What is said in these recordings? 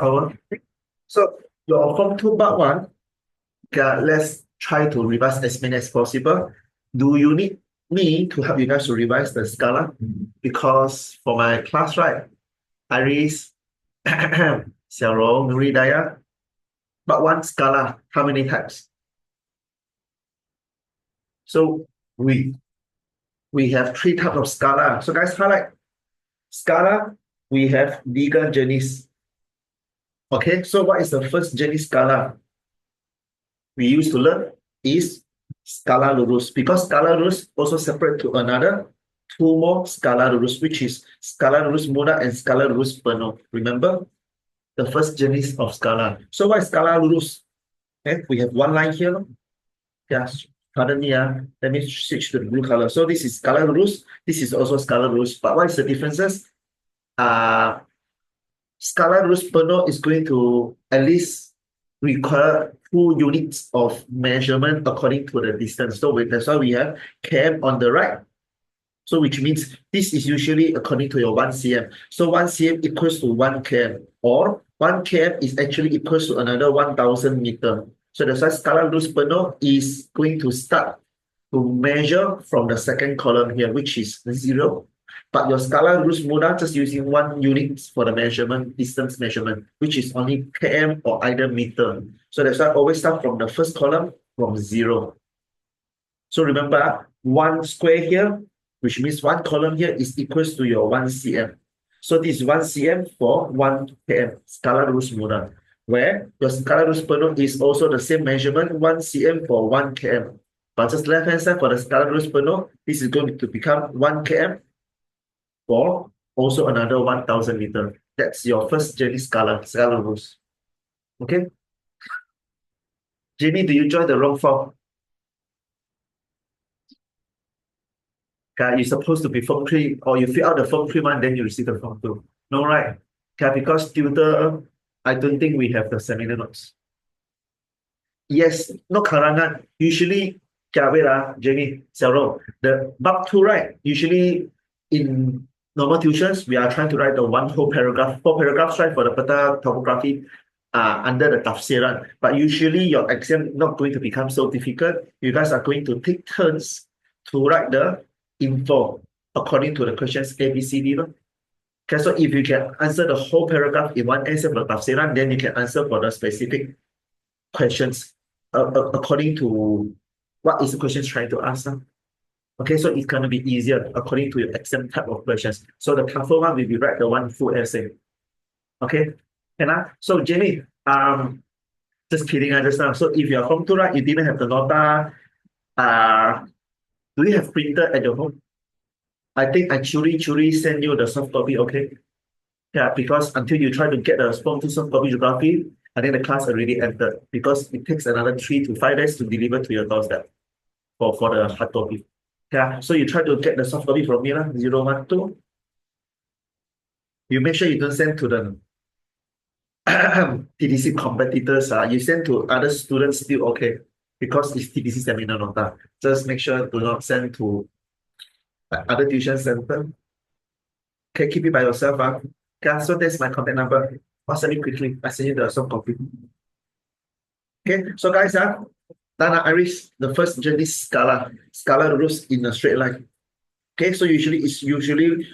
hour. So your Form 2 part 1, let's try to revise as many as possible. Do you need me to help you guys to revise the Scala? Because for my class, right, Iris, Xiaorong, Nuridaya, but one Scala, how many types? So we have 3 types of Scala. So guys, highlight Scala, we have legal journeys. Okay, so what is the first journey Scala we used to learn is Scala lurus, because Scala lurus also separate to another 2 more Scala lurus, which is Scala lurus muda and Scala lurus penuh. Remember the first journeys of Scala. So what is Scala lurus? Okay, we have one line here. Yes, pardon me. Let me switch to the blue color. So this is Scala lurus. This is also Scala lurus. But what is the differences? Scala lurus penuh is going to at least require 2 units of measurement according to the distance. So that's why we have km on the right. So which means this is usually according to your 1 cm. So 1 cm equals to 1 km, or 1 km is actually equals to another 1000 meter. So that's why Scala lurus penuh is going to start to measure from the second column here, which is 0. But your Scala lurus muda just using 1 unit for the measurement, distance measurement, which is only km or either meter. So that's why I always start from the first column from 0. So remember, 1 square here, which means 1 column here is equals to your 1 cm. So this is 1 cm for 1 km, Scala lurus muda, where your Scala lurus penuh is also the same measurement, 1 cm for 1 km. But just left hand side for the Scala lurus penuh, this is going to become 1 km for also another 1000 meter. That's your first journey Scala lurus. Okay. Jamie, do you join the wrong form? Okay, you're supposed to be Form 3, or you fill out the Form 3 one, then you receive the Form 2. No, right? Okay, because Tutor, I don't think we have the seminar notes. Yes, no karangan. Usually, wait, Jamie, Xiaorong, the bab 2, right? Usually in normal tuitions, we are trying to write the 1 whole paragraph, 4 paragraphs, right, for the peta topography under the tafsiran. But usually your exam not going to become so difficult. You guys are going to take turns to write the info according to the questions A, B, C, D. Okay, so if you can answer the whole paragraph in one essay for the tafsiran, then you can answer for the specific questions according to what is the question trying to ask. Okay, so it's going to be easier according to your exam type of questions. So the tougher one will be write the 1 full essay. Okay, so Jamie, just kidding, I just now. So if you're home to write, you didn't have the nota, do you have printer at your home? I think I churi send you the soft copy, okay? Yeah, because until you try to get the Form 2 soft copy geography, I think the class already entered, because it takes another 3 to 5 days to deliver to your doorstep for the hard copy. Yeah, so you try to get the soft copy from me, 012. You make sure you don't send to the TDC competitors. You send to other students still okay, because it's TDC seminar nota. Just make sure do not send to other tuition center. Okay, keep it by yourself. Okay, so that's my contact number. I'll send it quickly. I send you the soft copy. Okay, so guys, Dana Iris, the first journey Scala lurus in a straight line. Okay, so it's usually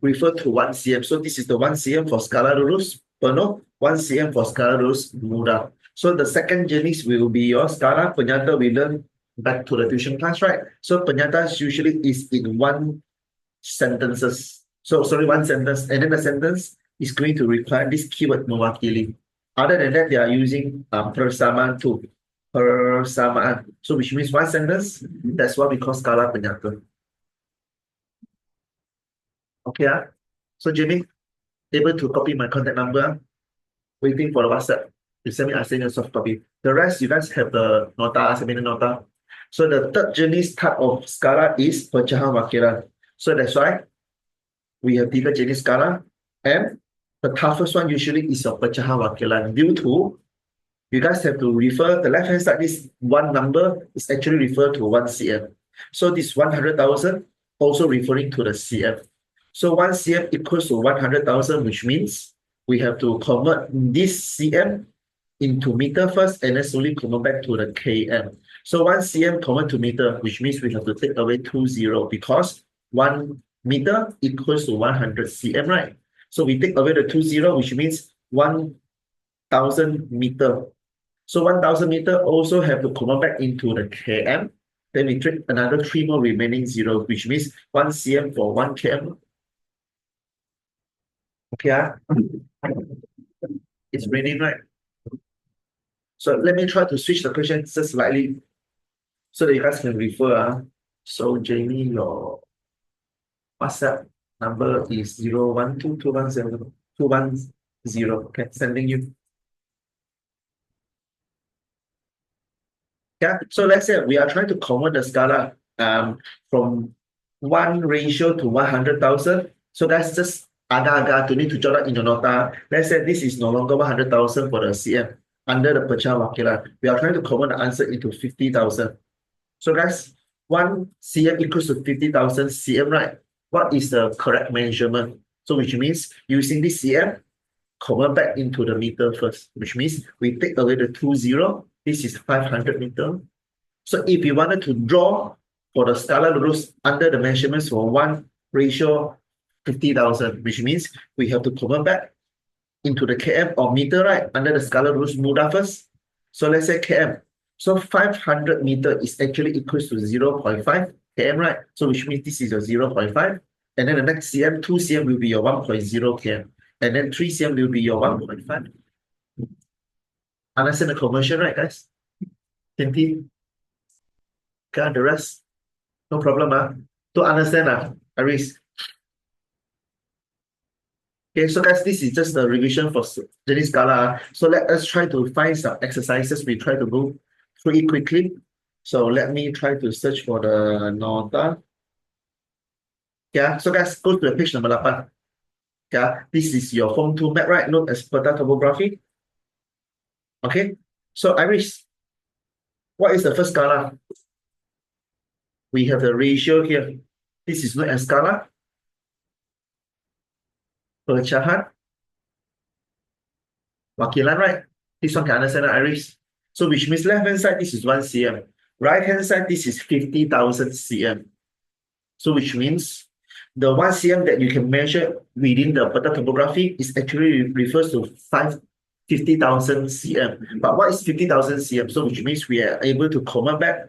referred to 1 cm. So this is the 1 cm for Scala lurus penuh, 1 cm for Scala lurus muda. So the second journeys will be your Scala penyata. We learn back to the tuition class, right? So penyata usually is in 1 sentences. So sorry, 1 sentence, and then the sentence is going to require this keyword mewakili. Other than that, they are using persamaan too. Persamaan. So which means 1 sentence, that's what we call Scala penyata. Okay, so Jamie, able to copy my contact number, waiting for the WhatsApp. You send me, I send you a soft copy. The rest, you guys have the nota, seminar nota. So the third jenis type of Scala is pecahan wakilan. So that's why we have tiga jenis Scala, and the toughest one usually is your pecahan wakilan. Due to, you guys have to refer, the left hand side, this 1 number is actually referred to 1 cm. So this 100,000 also referring to the cm. So 1 cm equals to 100,000, which means we have to convert this cm into meter first and then slowly convert back to the km. So 1 cm convert to meter, which means we have to take away 20 because 1 meter equals to 100 cm, right? So we take away the 20, which means 1000 meter. So 1000 meter also have to convert back into the km. Then we take another 3 more remaining zero, which means 1 cm for 1 km. Okay, it's raining, right? So let me try to switch the question just slightly so that you guys can refer. So Jamie, your WhatsApp number is 012210210. Okay, sending you. Yeah, so let's say we are trying to convert the Scala from 1 ratio to 100,000. So that's just agak-agak to need to jot out in the nota. Let's say this is no longer 100,000 for the CM under the pecah wakilan. We are trying to convert the answer into 50,000. So guys, 1 cm equals to 50,000 cm, right? What is the correct measurement? So which means using this cm, convert back into the meter first, which means we take away the 20. This is 500 meter. So if you wanted to draw for the scalar rules under the measurements for 1 ratio 50,000, which means we have to convert back into the km or meter, right? Under the scalar rules mudah first. So let's say km. So 500 meter is actually equals to 0.5 km, right? So which means this is your 0.5. And then the next cm, 2 cm will be your 1.0 km. And then 3 cm will be your 1.5. Understand the conversion, right, guys? Can got the rest? No problem, To understand, Aris. Okay, so guys, this is just the revision for Jenny Scala. So let us try to find some exercises. We try to go through it quickly. So let me try to search for the nota. Yeah, so guys, go to the page number 8. Yeah, this is your Form 2 map, right? Known as peta topography. Okay, so Iris, what is the first Scala? We have the ratio here. This is known as Scala. Pecahan. Wakilan, right? This one can understand, Iris. So which means left-hand side, this is 1 cm. Right-hand side, this is 50,000 cm. So which means the 1 cm that you can measure within the peta topography is actually refers to 50,000 cm. But what is 50,000 cm? So which means we are able to convert back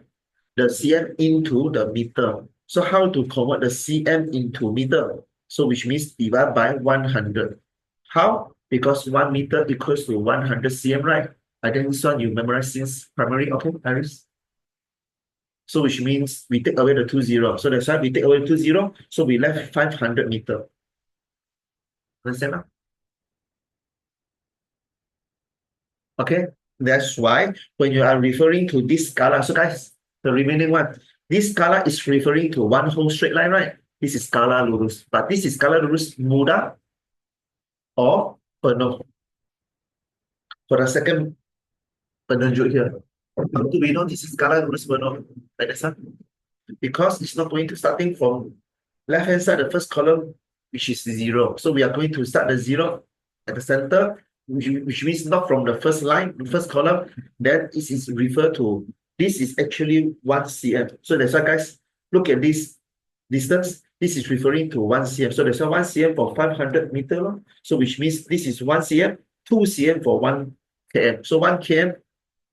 the cm into the meter. So how to convert the cm into meter? So which means divide by 100. How? Because 1 meter equals to 100 cm, right? I think this one you memorize since primary. Okay, Paris. So which means we take away the 20. So that's why we take away 20. So we left 500 meter. Understand? Okay, that's why when you are referring to this scala, so guys, the remaining one, this scala is referring to one whole straight line, right? This is scala lurus, but this is scala lurus mudah or penuh. For the second penunjuk here, how do we know this is scala lurus penuh? Like this one? Because it's not going to starting from left hand side, the first column, which is 0. So we are going to start the 0 at the center, which means not from the first line, the first column. Then this is referred to, this is actually 1 cm. So that's why, guys, look at this distance. This is referring to 1 cm. So that's why 1 cm for 500 meter. So which means this is 1 cm, 2 cm for 1 km. So 1 km,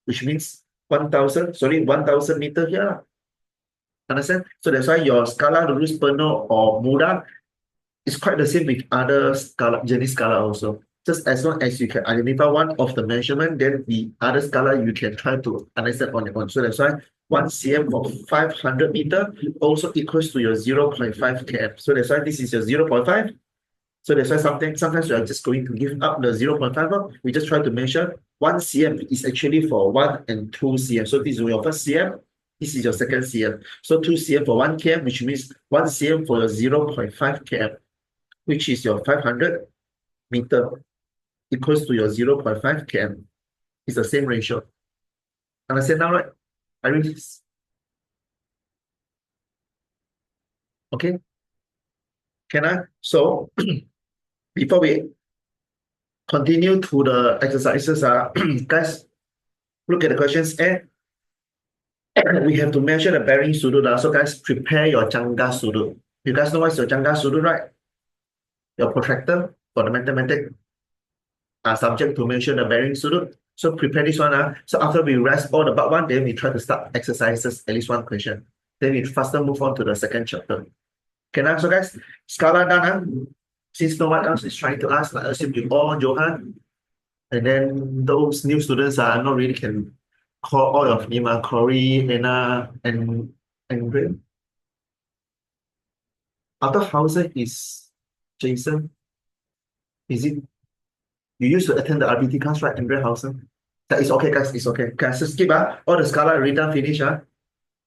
which means 1,000 meter here. Understand? So that's why your scala lurus penuh or mudah is quite the same with other scala, jenis scala also. Just as long as you can identify one of the measurement, then the other scala you can try to understand on your own. So that's why 1 cm for 500 meter also equals to your 0.5 km. So that's why this is your 0.5. So that's why sometimes we are just going to give up the 0.5. We just try to measure 1 cm is actually for 1 and 2 cm. So this is your first cm. This is your second cm. So 2 cm for 1 km, which means 1 cm for your 0.5 km, which is your 500 meter equals to your 0.5 km. It's the same ratio. Understand now, right? I read this. Okay. Can I? So before we continue to the exercises. Guys, look at the questions. And we have to measure the bearing sudut. So guys, prepare your jangka sudut. You guys know what's your jangka sudut, right? Your protractor for the mathematics are subject to measure the bearing sudut. So prepare this one. So after we rest all the part one, then we try to start exercises, at least one question. Then we faster move on to the second chapter. Okay, now, so guys, Scala done. Since no one else is trying to ask, I assume you all Johan. And then those new students are not really can call all of them, Corey, Anna, and Ray. Other houses is Jason. Is it? You used to attend the RBT class, right? Andre Hausen. That is okay, guys. It's okay. Guys, so skip. All the Scala written finish.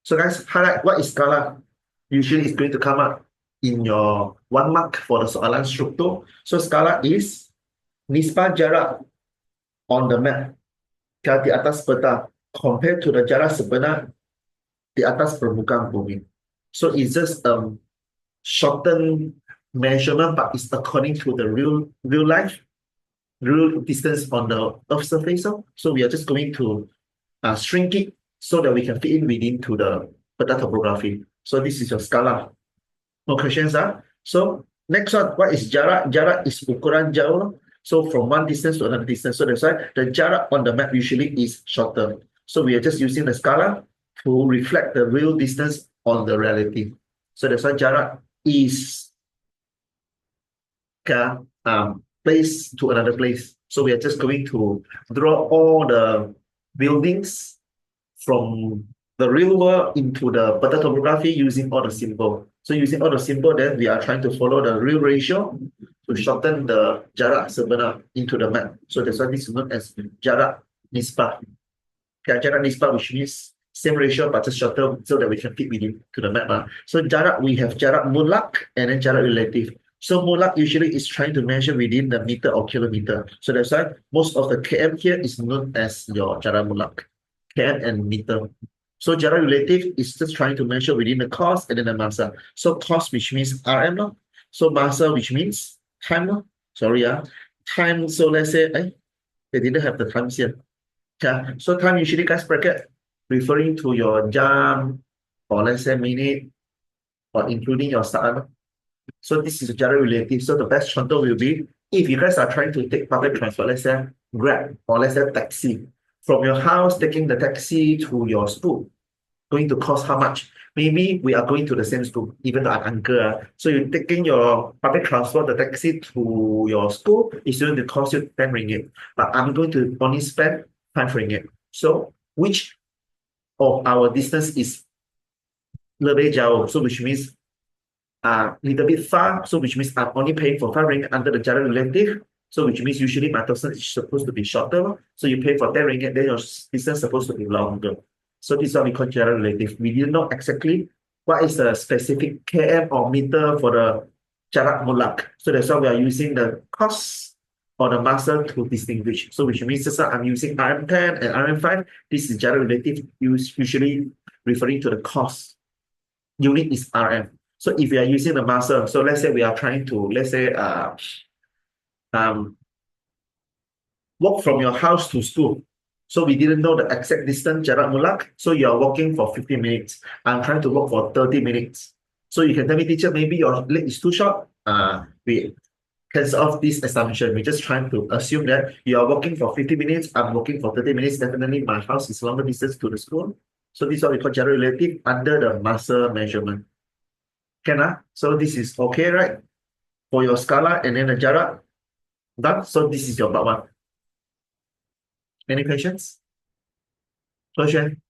So guys, highlight what is Scala. Usually it's going to come up in your 1 mark for the soalan struktur. So Scala is nisbah jarak on the map di atas peta compared to the jarak sebenar di atas permukaan bumi. So it's just shortened measurement, but it's according to the real life, real distance on the Earth surface. So we are just going to shrink it so that we can fit in within to the peta topography. So this is your Scala. No questions. So next one, what is jarak? Jarak is ukuran jauh. So from one distance to another distance. So that's why the jarak on the map usually is shorter. So we are just using the Scala to reflect the real distance on the reality. So that's why jarak is place to another place. So we are just going to draw all the buildings from the real world into the peta topography using all the symbol. So using all the symbol, then we are trying to follow the real ratio to shorten the jarak sebenar into the map. So that's why this is known as jarak nisbah. Okay, jarak nisbah, which means same ratio but just shorter so that we can fit within to the map. So jarak, we have jarak mutlak and then jarak relative. So mutlak usually is trying to measure within the meter or kilometer. So that's why most of the km here is known as your jarak mutlak, km and meter. So jarak relative is just trying to measure within the cos and then the massa. So cos, which means RM. So massa, which means time. Sorry, time. So let's say, they didn't have the times here. Yeah. So time usually, guys, bracket referring to your jam or let's say minute or including your start. So this is jarak relative. So the best control will be if you guys are trying to take public transport, let's say Grab or let's say taxi. From your house, taking the taxi to your school, going to cost how much? Maybe we are going to the same school, even though I'm uncle. So you're taking your public transport, the taxi to your school is going to cost you 10 ringgit. But I'm going to only spend 5 ringgit. So which of our distance is lebih jauh? So which means little bit far, so which means I'm only paying for 5 ringgit under the jarak relative. So which means usually my distance is supposed to be shorter. So you pay for 10 ringgit, then your distance is supposed to be longer. So this is what we call jarak relative. We didn't know exactly what is the specific km or meter for the jarak mutlak. So that's why we are using the cos or the massa to distinguish. So which means just I'm using RM10 and RM5. This is jarak relative, usually referring to the cos. Unit is RM. So if we are using the massa, so let's say we are trying to, let's say, walk from your house to school. So we didn't know the exact distance, jarak mutlak. So you are walking for 15 minutes. I'm trying to walk for 30 minutes. So you can tell me, teacher, maybe your leg is too short. We cancel off this assumption. We're just trying to assume that you are walking for 50 minutes. I'm walking for 30 minutes. Definitely my house is longer distance to the school. So this is what we call jarak relative under the massa measurement. So this is okay, right? For your Scala and then the jarak. Done. So this is your part one. Any questions? Question?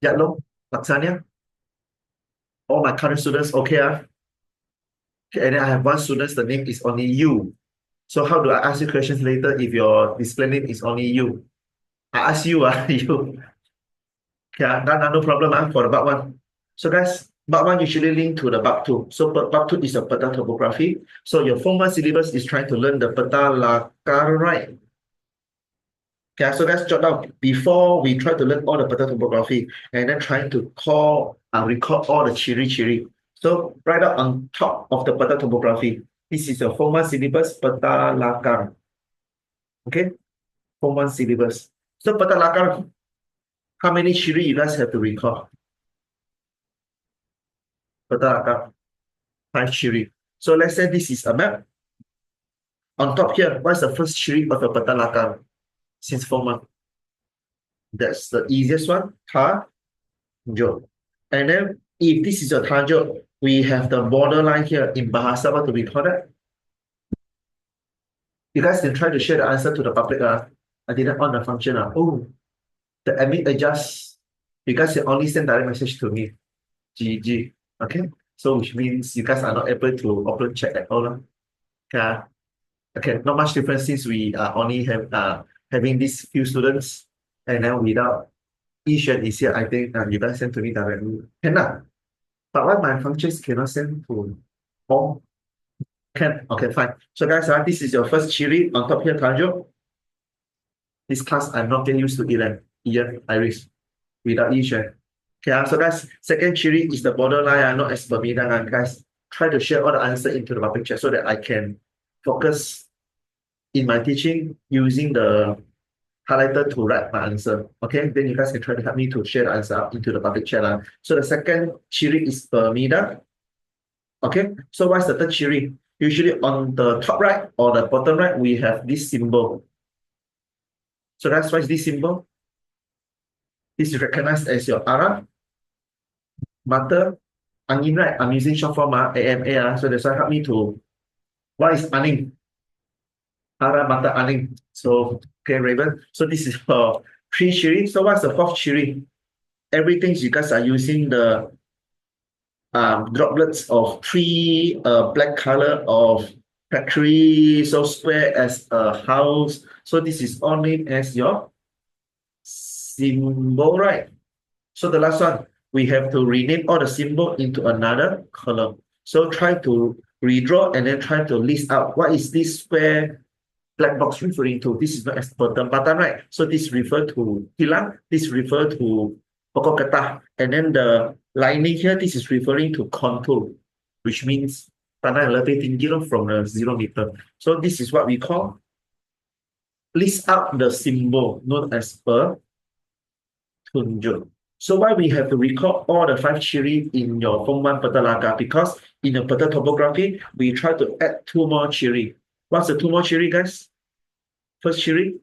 Yatlo? Laksanya? All my current students, okay. Okay, and then I have one student, the name is only you. So how do I ask you questions later if your display name is only you? I ask you, you. Okay, no problem for the part one. So guys, part one usually link to the part two. So part two is the peta topography. So your form one syllabus is trying to learn the peta lakar, right? Okay, so let's jot down before we try to learn all the peta topography and then trying to record all the ciri-ciri. So right up on top of the peta topography, this is your form one syllabus peta lakar. Okay, Form 1 syllabus. So Petalakar, how many ciri you guys have to recall? Petalakar, 5 ciri. So let's say this is a map. On top here, what's the first ciri of a Petalakar since Form 1? That's the easiest one, Tajuk. And then if this is a Tajuk, we have the borderline here in Bahasa. What do we call that? You guys can try to share the answer to the public. I didn't on the function. Oh, the admin adjust. You guys can only send direct message to me. GG. Okay. So which means you guys are not able to open chat at all. Yeah. Okay. Not much difference since we only have having these few students, and then without Ishan is here. I think you guys send to me directly. Cannot. But why my functions cannot send to all? Can. Okay, fine. So guys, this is your first chili on top here, Tanjo. This class I'm not getting used to Ian, Iris, without Ishan. Okay, so guys, second chili is the borderline, not as Bermuda. Guys, try to share all the answer into the public chat so that I can focus in my teaching using the highlighter to write my answer. Okay, then you guys can try to help me to share the answer out into the public chat. So the second chili is Bermuda. Okay, so what's the third chili? Usually on the top right or the bottom right, we have this symbol. So that's why this symbol. This is recognized as your arah, mata, angin, right? I'm using short form AMA. So that's why help me to, what is aning? Arah, mata, aning. So, okay, Raven. So this is for three chili. So what's the fourth chili? Everything you guys are using the droplets of three black color of factory, so square as a house. So this is all named as your symbol, right? So the last one, we have to rename all the symbol into another column. So try to redraw and then try to list out what is this square black box referring to. This is not as bottom, right? So this refer to hilang, this refer to pokok getah, and then the lining here, this is referring to contour, which means tanah yang lebih tinggi from the 0 meter. So this is what we call list out the symbol known as per tunjuk. So why we have to record all the 5 ciri in your Form 1 Petalaga? Because in the peta topography, we try to add 2 more ciri. What's the 2 more ciri, guys? First ciri,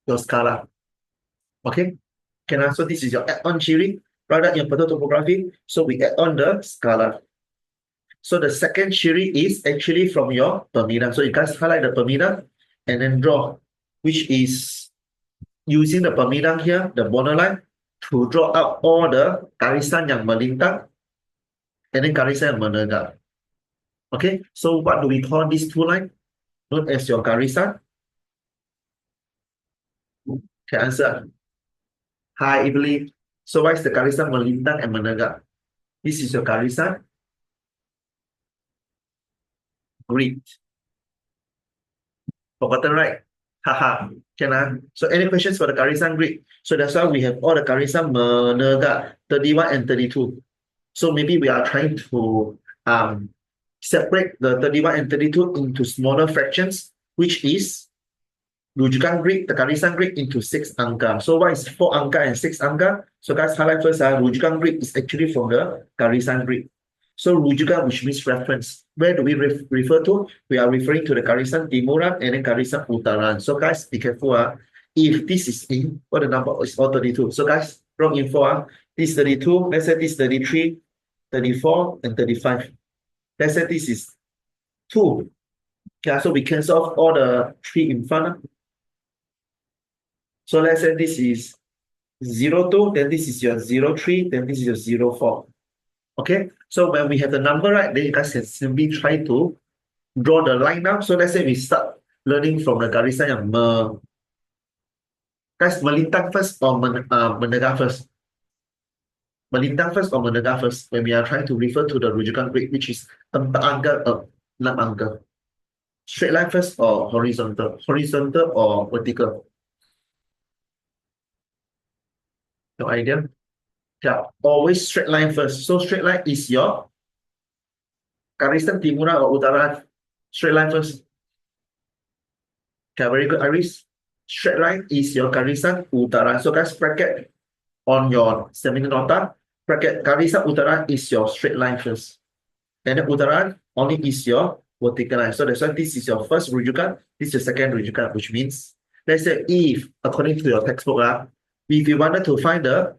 your scala. Okay? So this is your add-on ciri. Right in your peta topography. So we add on the scala. So the second ciri is actually from your permida. So you guys highlight the permida and then draw, which is using the permida here, the borderline, to draw out all the garisan yang melintang and then garisan yang menegak. Okay, so what do we call these two lines? Known as your garisan. Okay, answer. Hi, Ibli. So what is the garisan melintang and menegak? This is your garisan grid. Forgotten, right? Haha. So any questions for the garisan grid? So that's why we have all the garisan menegak 31 and 32. So maybe we are trying to separate the 31 and 32 into smaller fractions, which is rujukan grid, the garisan grid into 6 angka. So what is 4 angka and 6 angka? So guys, highlight first, rujukan grid is actually from the garisan grid. So rujukan, which means reference. Where do we refer to? We are referring to the garisan timuran and then garisan utaran. So guys, be careful. If this is in, what the number is all 32. So guys, wrong info. This 32, let's say this 33, 34, and 35. Let's say this is 2. Yeah, so we cancel off all the 3 in front. So let's say this is 02, then this is your 03, then this is your 04. Okay, so when we have the number right, then you guys can simply try to draw the line now. So let's say we start learning from the garisan yang guys, melintang first or menegak first? Melintang first or menegak first when we are trying to refer to the rujukan grid, which is 4 angka, 6 angka. Straight line first or horizontal? Horizontal or vertical? No idea? Yeah, always straight line first. So straight line is your garisan timuran or utara. Straight line first. Okay, very good, Iris. Straight line is your garisan utara. So guys, bracket on your seminar nota, bracket garisan utara is your straight line first. And then utara only is your vertical line. So that's why this is your first rujukan, this is your second rujukan, which means, let's say if, according to your textbook, if you wanted to find the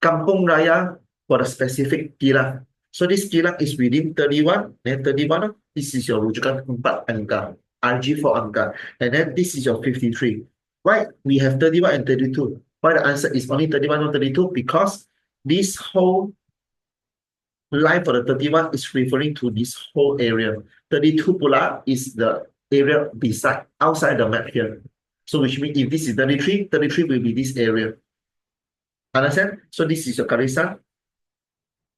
Kampung Raya for the specific kilang. So this kilang is within 31, then 31, this is your rujukan 4 angka, RG 4 angka. And then this is your 53. Why? We have 31 and 32. Why the answer is only 31 or 32? Because this whole line for the 31 is referring to this whole area. 32 pula is the area beside, outside the map here. So which means if this is 33, 33 will be this area. Understand? So this is your garisan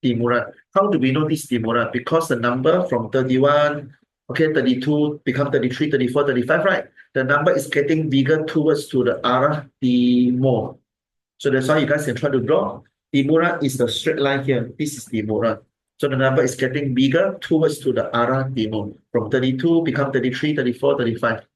timuran. How do we know this timuran? Because the number from 31, okay, 32 become 33, 34, 35, right? The number is getting bigger towards to the arah timur. So that's why you guys can try to draw. Timuran is the straight line here. This is timuran. So the number is getting bigger towards to the arah timur. From 32 become 33, 34, 35.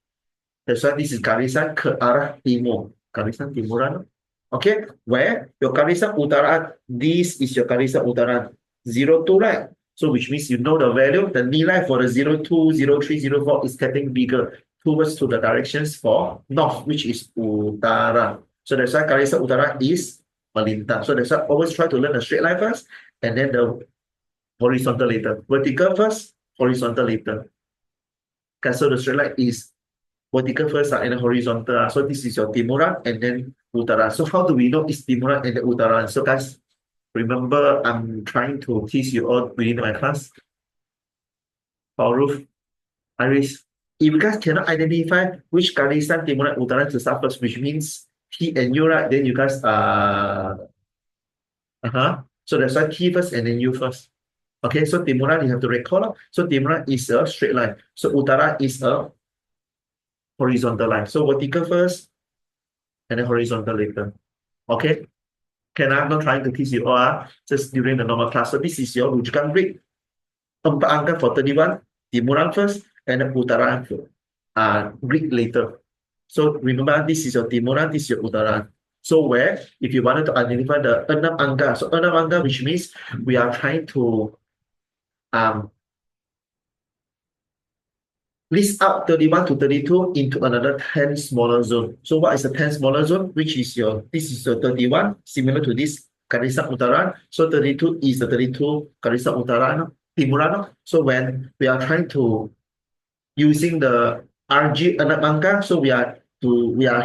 That's why this is garisan ke arah timur. Garisan timuran. Okay, where your garisan utara, this is your garisan utara 02, right? So which means you know the value, the nilai for the 02, 03, 04 is getting bigger towards to the directions for north, which is utara. So that's why garisan utara is melintang. So that's why always try to learn the straight line first, and then the horizontal later. Vertical first, horizontal later. Okay, so the straight line is vertical first and then horizontal. So this is your timuran and then utara. So how do we know it's timuran and then utara? So guys, remember I'm trying to teach you all within my class. Fauruf, Iris, if you guys cannot identify which garisan timuran utara to start first, which means T and U, right? Then you guys So that's why T first and then U first. Okay, so timuran you have to recall. So timuran is a straight line. So utara is a horizontal line. So vertical first and then horizontal later. Okay? I'm not trying to teach you all, just during the normal class. So this is your rujukan grid. 4 angka for 31, timuran first, and then utara grid later. So remember, this is your timuran, this is your utara. So where, if you wanted to identify the 6 angka, so 6 angka, which means we are trying to list out 31 to 32 into another 10 smaller zone. So what is the 10 smaller zone? Which is this is your 31, similar to this Garisan Utara. So 32 is the 32 Garisan Utara, Timuran. So when we are trying to using the RG Anamangka, so we are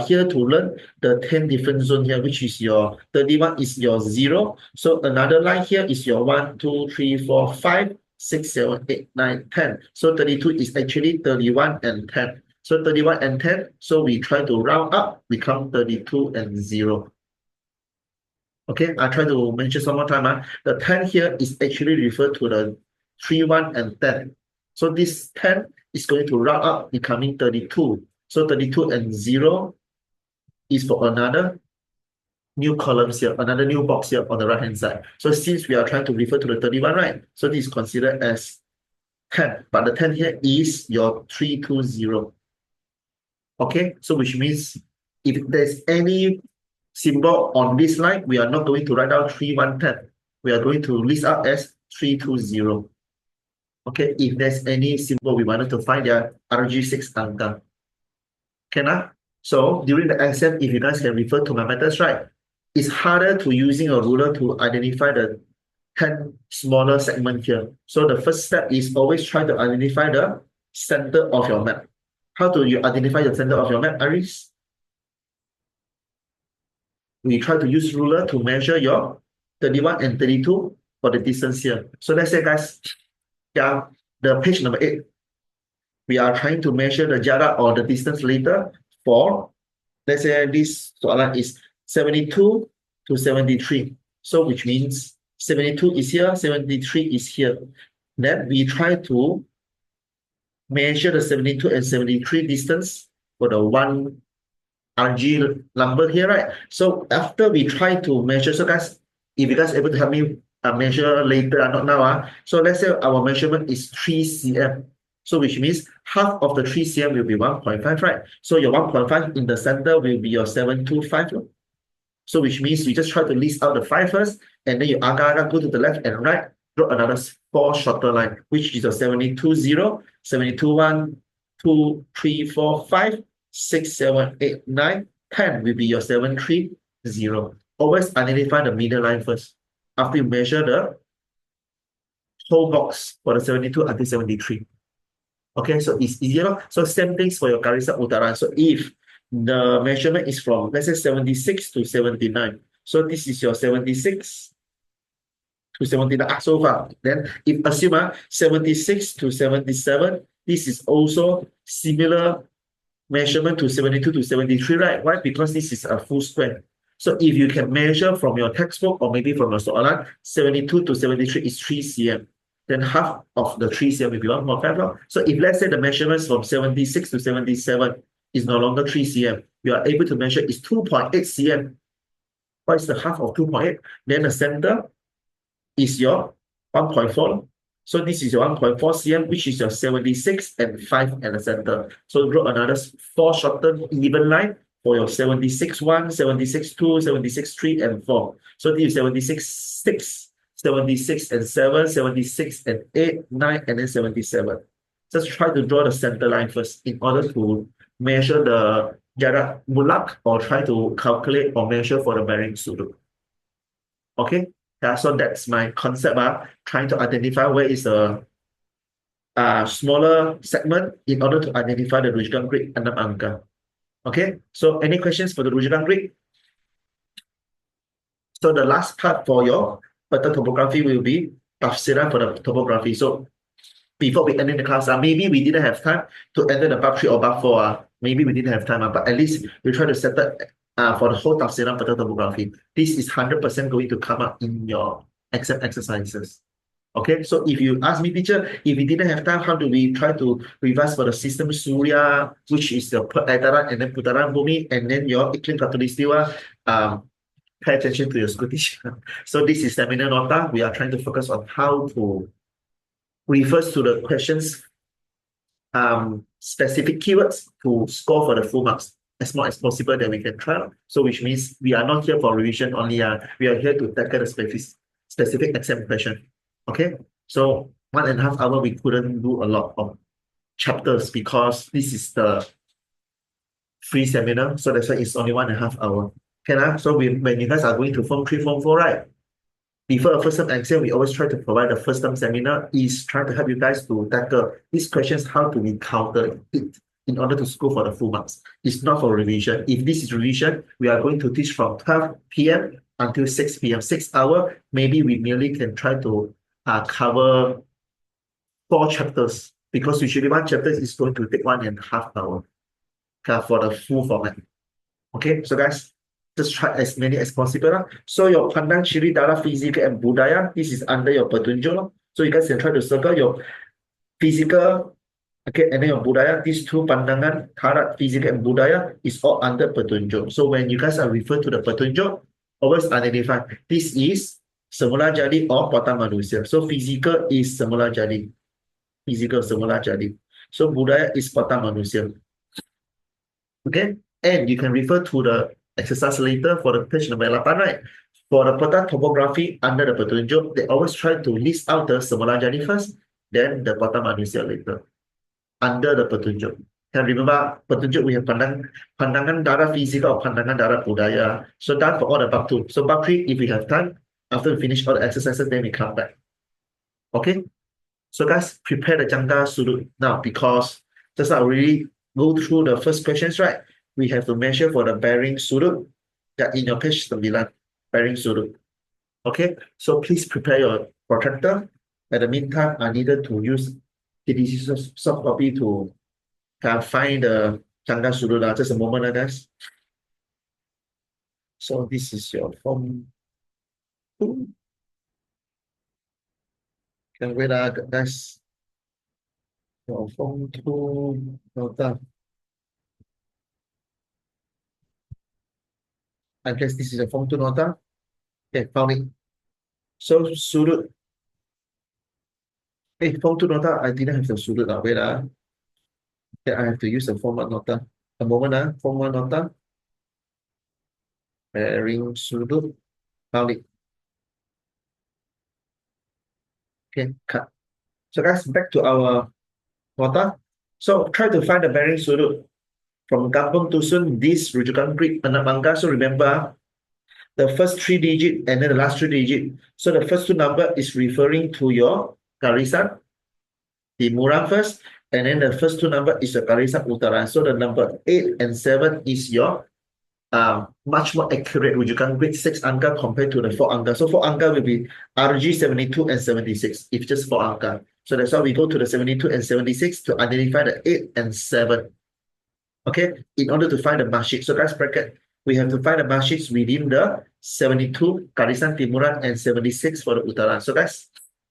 here to learn the 10 different zone here, which is your 31 is your 0. So another line here is your 1, 2, 3, 4, 5. 6, 7, 8, 9, 10. So 32 is actually 31 and 10. So 31 and 10. So we try to round up, become 32 and 0. Okay, I try to mention some more time. The 10 here is actually referred to the 3, 1, and 10. So this 10 is going to round up, becoming 32. So 32 and 0 is for another new columns here, another new box here on the right hand side. So since we are trying to refer to the 31, right? So this is considered as 10, but the 10 here is your 320. Okay, so which means if there's any symbol on this line, we are not going to write down 3110. We are going to list out as 320. Okay, if there's any symbol we wanted to find their RG6 angka. Okay, so during the exam, if you guys can refer to my methods, right? It's harder to using a ruler to identify the 10 smaller segments here. So the first step is always try to identify the center of your map. How do you identify the center of your map, Iris? We try to use ruler to measure your 31 and 32 for the distance here. So let's say, guys, the page number 8, we are trying to measure the jarak or the distance later for, let's say this soalan is 72 to 73. So which means 72 is here, 73 is here. Then we try to measure the 72 and 73 distance for the one RG number here, right? So after we try to measure, so guys, if you guys able to help me measure later, not now. So let's say our measurement is 3 cm. So which means half of the 3 cm will be 1.5, right? So your 1.5 in the center will be your 725. So which means you just try to list out the five first, and then you agar go to the left and right, draw another four shorter line, which is your 72, 72, 1, 2, 3, 4, 5, 6, 7, 8, 9, 10 will be your 730. Always identify the middle line first. After you measure the whole box for the 72 until 73. Okay, so it's easier. So same things for your Garissa Utara. So if the measurement is from, let's say 76 to 79. So this is your 76 to 79 so far. Then if assume 76 to 77, this is also similar measurement to 72 to 73, right? Why? Because this is a full square. So if you can measure from your textbook or maybe from your soalan, 72 to 73 is 3 cm. Then half of the 3 cm will be 1.5. So if let's say the measurements from 76 to 77 is no longer 3 cm, you are able to measure is 2.8 cm. What is the half of 2.8? Then the center is your 1.4. So this is your 1.4 cm, which is your 76 and 5 at the center. So draw another 4 shortened even line for your 76, 1, 76, 2, 76, 3, and 4. So this is 76, 6, 76 and 7, 76 and 8, 9, and then 77. Just try to draw the center line first in order to measure the jarak mulak or try to calculate or measure for the bearing sudut. Okay? Yeah, so that's my concept, trying to identify where is the smaller segment in order to identify the rujukan grid 6 angka. Okay, so any questions for the rujukan grid? So the last part for your peta topography will be tafsiran for the topography. So before we end in the class, maybe we didn't have time to enter the bab 3 or bab 4. Maybe we didn't have time, but at least we try to set up for the whole tafsiran peta topography. This is 100% going to come up in your exam exercises. Okay, so if you ask me, teacher, if we didn't have time, how do we try to revise for the system Surya, which is the Etaran and then Putaran Bumi, and then your Iklim Khatulistiwa, pay attention to your school teacher. So this is seminar nota. We are trying to focus on how to refer to the questions, specific keywords to score for the full marks as much as possible that we can try. So which means we are not here for revision only. We are here to tackle the specific exam question. Okay, so 1.5 hours we couldn't do a lot of chapters because this is the free seminar, so that's why it's only 1.5 hours. Okay, so when you guys are going to Form 3, Form 4, right? Before a first term exam, we always try to provide the first term seminar is trying to help you guys to tackle these questions, how to encounter it in order to score for the full marks. It's not for revision. If this is revision, we are going to teach from 12 p.m. until 6 p.m. 6 hours. Maybe we merely can try to cover 4 chapters because usually one chapter is going to take 1.5 hours for the full format. Okay, so guys, just try as many as possible. So your pandang ciri darah physical and budaya, this is under your petunjuk. So you guys can try to circle your physical, okay, and then your budaya. These two pandangan, karat, physical, and budaya is all under petunjuk. So when you guys are referred to the petunjuk, always identify this is semula jadi or potang manusia. So physical is semula jadi. Physical semula jadi. So budaya is potang manusia. Okay, and you can refer to the exercise later for the page number 8, right? For the peta topography under the petunjuk, they always try to list out the semula jadi first, then the potang manusia later under the petunjuk. Can remember petunjuk we have pandangan darah physical or pandangan darah budaya. So done for all the bab 2. So bab 3, if we have time, after we finish all the exercises, then we come back. Okay. So guys, prepare the jangka sudut now because just now already go through the first questions, right? We have to measure for the bearing sudut that in your page 9, bearing sudut. Okay, so please prepare your protractor. At the meantime, I needed to use TDC soft copy to find the jangka sudut. Just a moment, guys. So this is your form 2. Can wait, guys. Your form 2 nota. I guess this is a form 2 nota. Okay, found it. So sudut Hey, form 2 nota, I didn't have the sudut. Wait, okay, I have to use the form 1 nota. A moment, form 1 nota, bearing sudut, found it. Okay, cut. So guys, back to our nota. So try to find the bearing sudut from Kampung Tusun, this rujukan grid, Anamanga. So remember the first three digit and then the last three digit. So the first two number is referring to your Garisan, the Murang first, and then the first two number is your Garisan Utara. So the number 8 and 7 is your much more accurate rujukan grid 6 angka compared to the 4 angka. So 4 angka will be RG 72 and 76 if just 4 angka. So that's why we go to the 72 and 76 to identify the 8 and 7. Okay, in order to find the marksheet. So guys, bracket, we have to find the marksheets within the 72 Karisan Timuran and 76 for the Utara. So guys,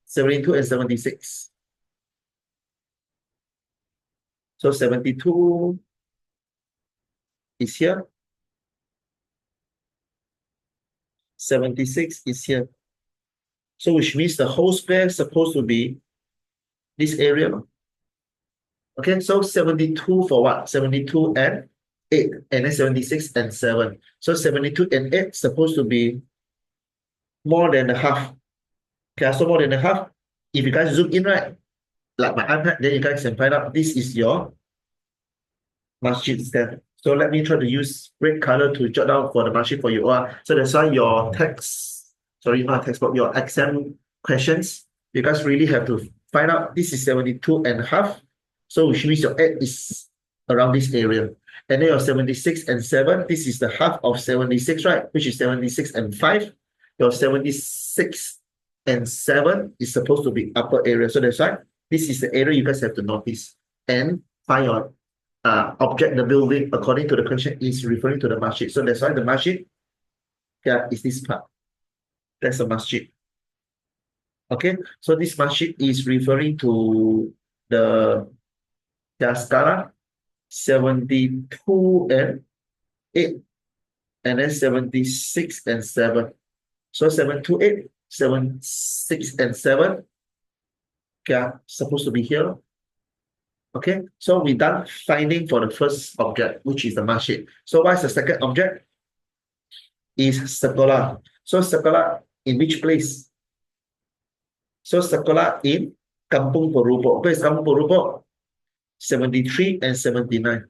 72 and 76. So 72 is here. 76 is here. So which means the whole square is supposed to be this area. Okay, so 72 for what? 72 and 8, and then 76 and 7. So 72 and 8 supposed to be more than a half. Okay, so more than a half. If you guys zoom in, right, like my iPad, then you guys can find out this is your masjid stand. So let me try to use red color to jot down for the masjid for you all. So that's why your text, sorry, not textbook, your exam questions, you guys really have to find out this is 72 and a half. So which means your 8 is around this area. And then your 76 and 7, this is the half of 76, right? Which is 76 and 5. Your 76 and 7 is supposed to be upper area. So that's why this is the area you guys have to notice and find your object, the building, according to the question, is referring to the masjid. So that's why the masjid, yeah, is this part. That's the masjid. Okay, so this masjid is referring to the skala 72 and 8, and then 76 and 7. So 7 to 8, 7, 6 and 7, yeah, supposed to be here. Okay, so we done finding for the first object, which is the masjid. So what is the second object? Is sekolah. So sekolah in which place? So sekolah in Kampung Perubo. Where is Kampung Perubo? 73 and 79.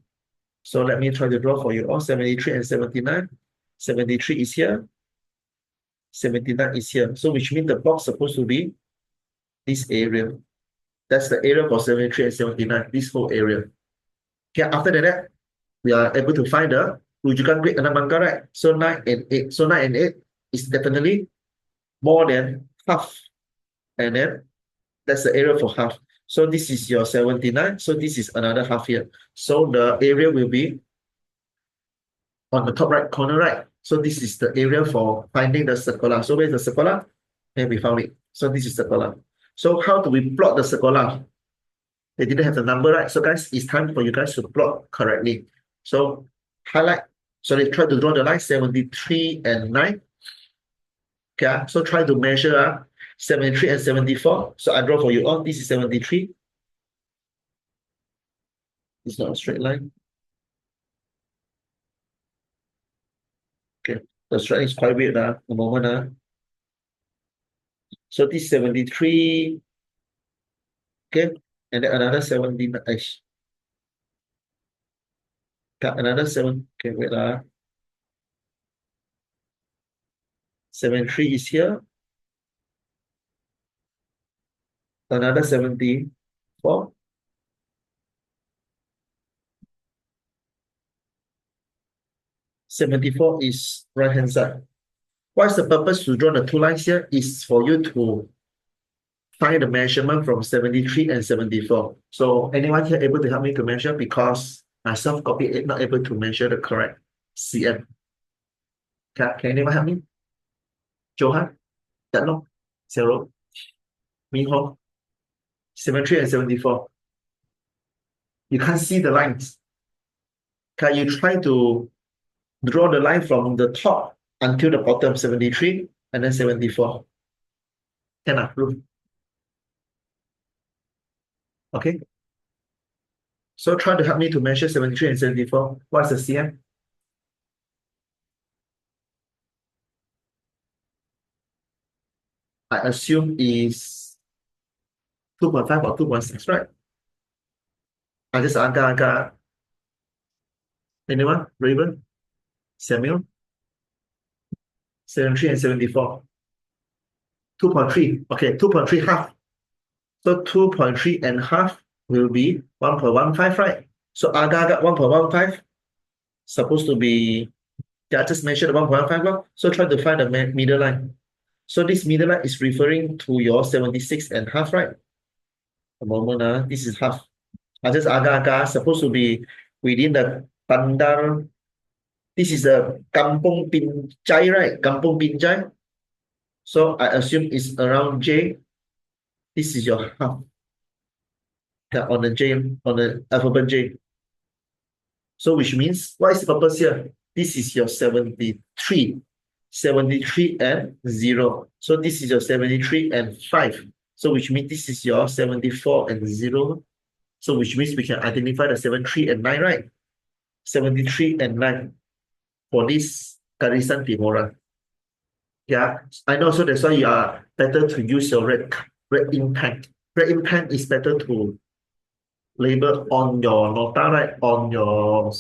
So let me try to draw for you all. 73 and 79. 73 is here. 79 is here. So which means the box supposed to be this area. That's the area for 73 and 79, this whole area. Okay, after that, we are able to find the rujukan grid Anamanga, right? So 9 and 8. So 9 and 8 is definitely more than half. And then that's the area for half. So this is your 79. So this is another half here. So the area will be on the top right corner, right? So this is the area for finding the sekolah. So where's the sekolah? And we found it. So this is sekolah. So how do we plot the sekolah? They didn't have the number, right? So guys, it's time for you guys to plot correctly. So highlight. So they try to draw the line 73 and 9. Okay, so try to measure 73 and 74. So I draw for you all. This is 73. It's not a straight line. Okay, the straight line is quite weird. A moment. So this 73. Okay, and then another 79. Got another 7. Okay, wait. 73 is here. Another 74. 74 is right hand side. What's the purpose to draw the two lines here? Is for you to find the measurement from 73 and 74. So anyone here able to help me to measure? Because myself copy it, not able to measure the correct cm. Can anyone help me? Johan? Long? Zero? Minho? 73 and 74. You can't see the lines. Can you try to draw the line from the top until the bottom, 73 and then 74? Can I prove? Okay. So try to help me to measure 73 and 74. What's the cm? I assume is 2.5 or 2.6, right? I just agak-agak. Anyone? Raven? Samuel? 73 and 74. 2.3. Okay, 2.3 half. So 2.3 and half will be 1.15, right? So agak-agak 1.15 supposed to be, yeah, just measure the 1.15 lor. So try to find the middle line. So this middle line is referring to your 76 and half, right? A moment, this is half. I just agak-agak supposed to be within the bandar. This is a Kampung Pinjai, right? Kampung Pinjai. So I assume it's around J. This is your half. Yeah, on the J, on the alphabet J. So which means, what is the purpose here? This is your 73. 73 and 0. So this is your 73 and 5. So which means this is your 74 and 0. So which means we can identify the 73 and 9, right? 73 and 9 for this Karisan Timora. Yeah, I know. So that's why you are better to use your red ink pen. Red ink pen is better to label on your nota, right? On your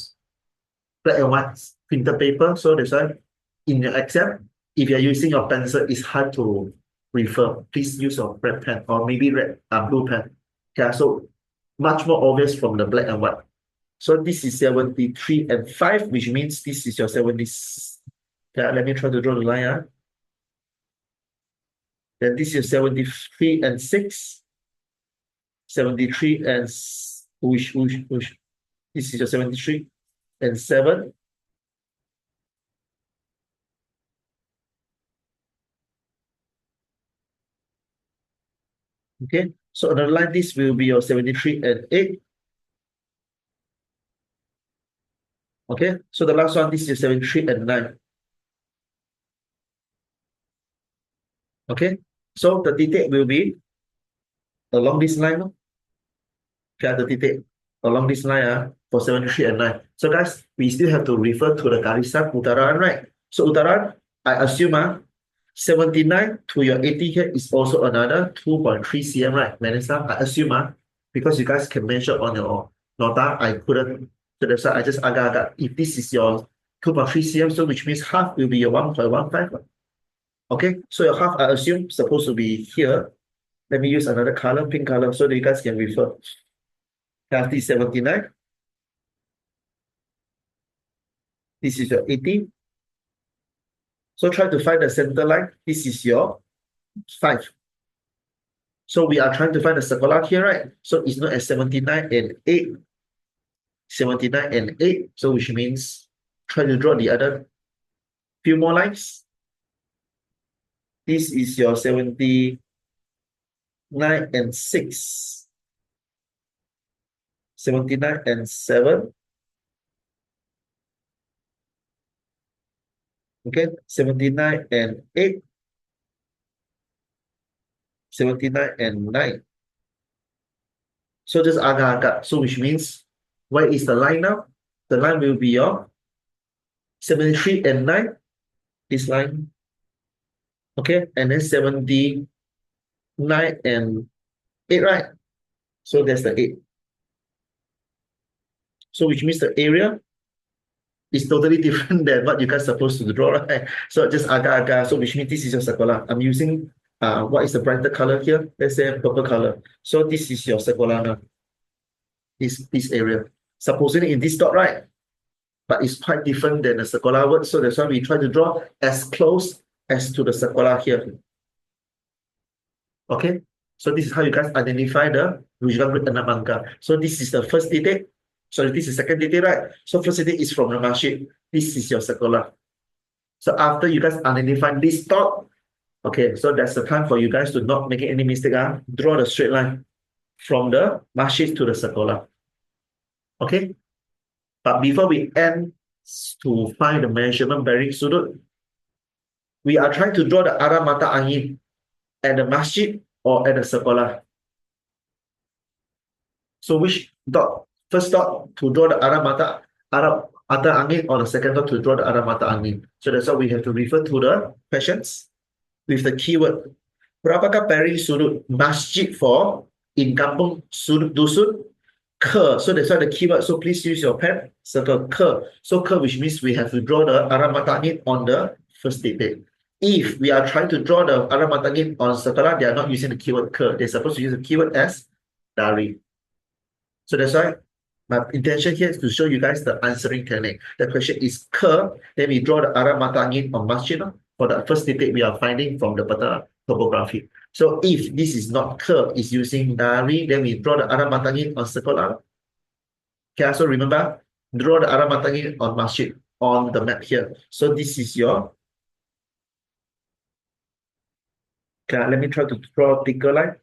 black and white printer paper. So that's why in your exam, if you're using your pencil, it's hard to refer. Please use your red pen or maybe red blue pen. Yeah, so much more obvious from the black and white. So this is 73 and 5, which means this is your 70. Yeah, let me try to draw the line. Then this is 73 and 6. 73 and whoosh. This is your 73 and 7. Okay, so another line, this will be your 73 and 8. Okay, so the last one, this is 73 and 9. Okay, so the titik will be along this line. Okay, the titik along this line for 73 and 9. So guys, we still have to refer to the Garisan Utaran, right? So Utaran, I assume 79 to your 80 here is also another 2.3 cm, right? Melissa, I assume because you guys can measure on your nota, I couldn't. So that's why I just agak-agak. If this is your 2.3 cm, so which means half will be your 1.15. Okay, so your half, I assume, supposed to be here. Let me use another color, pink color, so that you guys can refer. Half is 79. This is your 80. So try to find the center line. This is your 5. So we are trying to find the circle here, right? So it's not as 79 and 8. 79 and 8. So which means try to draw the other few more lines. This is your 79 and 6. 79 and 7. Okay, 79 and 8. 79 and 9. So just agak-agak. So which means, where is the line now? The line will be your 73 and 9. This line. Okay, and then 79 and 8, right? So that's the 8. So which means the area is totally different than what you guys are supposed to draw, right? So just agak-agak. So which means this is your sekolah. I'm using what is the brighter color here? Let's say purple color. So this is your sekolah now. This area. Supposedly in this dot, right? But it's quite different than the sekolah word. So that's why we try to draw as close as to the sekolah here. Okay? So this is how you guys identify the rujukan grid enam angka. So this is the first titik. Sorry, this is second titik, right? So first titik is from the masjid. This is your sekolah. So after you guys identify this dot, okay, so that's the time for you guys to not make any mistake. Draw the straight line from the masjid to the sekolah. Okay? But before we end to find the measurement bearing sudut, we are trying to draw the arah mata angin at the masjid or at the sekolah. So which dot? First dot to draw the mata angin, or the second dot to draw the mata angin. So that's why we have to refer to the questions with the keyword. Berapakah pairing sudut masjid for in kampung sudut dusun? Ke. So that's why the keyword. So please use your pen. Circle ke. So ke, which means we have to draw the mata angin on the first titik. If we are trying to draw the mata angin on sekolah, they are not using the keyword ke. They're supposed to use the keyword as dari. So that's why my intention here is to show you guys the answering technique. The question is ke, then we draw the mata angin on masjid. For the first titik we are finding from the peta topography. So if this is not ke, is using dari, then we draw the mata angin on sekolah. Okay, so remember, draw the mata angin on masjid on the map here. So this is your. Okay, let me try to draw a thicker line.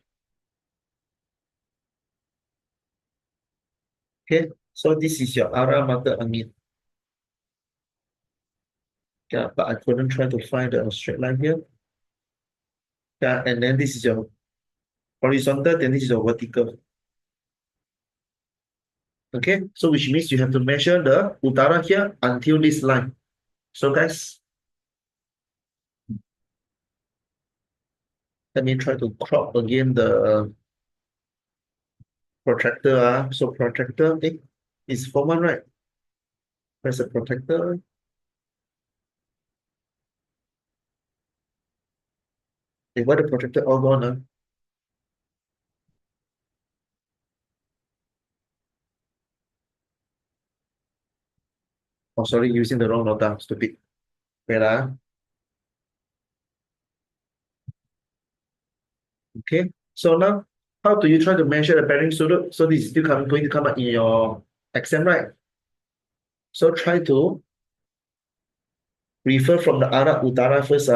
Okay, so this is your mata angin. Yeah, but I couldn't try to find a straight line here. Yeah, and then this is your horizontal, then this is your vertical. Okay, so which means you have to measure the utara here until this line. So guys, let me try to crop again the protractor. So protractor, is form one, right? Where's the protractor? Why the protractor all gone? Oh, sorry, using the wrong nota. Stupid. Wait. Okay, so now, how do you try to measure the bearing sudut? So this is still going to come up in your exam, right? So try to refer from the arah utara first.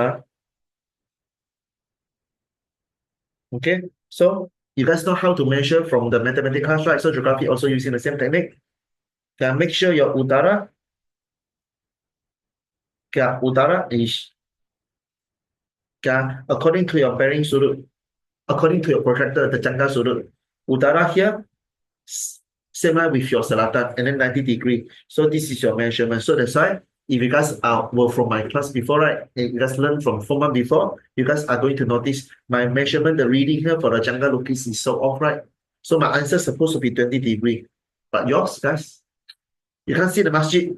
Okay, so you guys know how to measure from the mathematics class, right? So geography also using the same technique. Okay, make sure your utara, okay, utara is, okay, according to your bearing sudut, according to your protractor, the jangka sudut, utara here, same line with your selatan, and then 90 degree. So this is your measurement. So that's why if you guys were from my class before, right? And you guys learned from form one before, you guys are going to notice my measurement, the reading here for the jangka lukis is so off, right? So my answer is supposed to be 20 degree. But yours, guys, you can't see the masjid.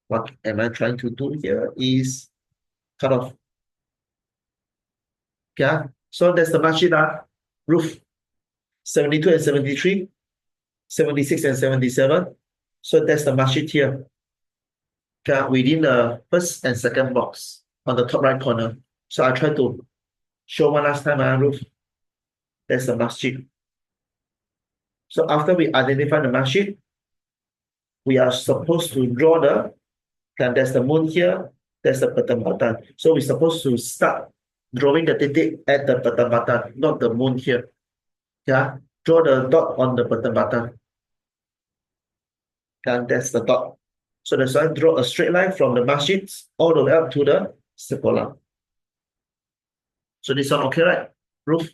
What am I trying to do here is cut off. Yeah. So there's the masjid roof 72 and 73, 76 and 77. So that's the masjid here. Okay, within the first and second box on the top right corner. So I try to show one last time roof. That's the masjid. So after we identify the masjid, we are supposed to draw and there's the moon here, there's the pertempatan. So we're supposed to start drawing the titik at the pertempatan, not the moon here. Yeah, draw the dot on the pertempatan. And that's the dot. So that's why draw a straight line from the masjid all the way up to the sekolah. So this one okay, right? Roof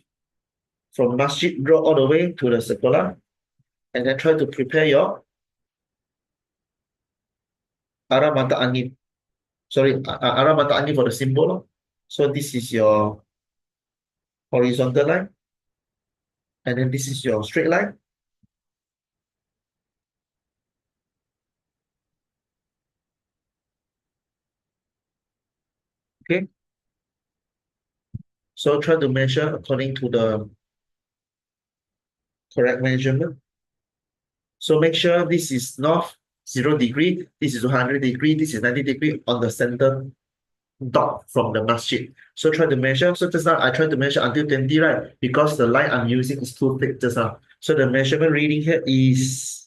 from masjid, draw all the way to the sekolah, and then try to prepare your arah mata angin. Sorry, arah mata angin for the symbol. So this is your horizontal line, and then this is your straight line. Okay. So try to measure according to the correct measurement. So make sure this is north 0 degree, this is 100 degree, this is 90 degree on the center dot from the masjid. So try to measure. So just now I tried to measure until 20, right? Because the line I'm using is too thick just now. So the measurement reading here is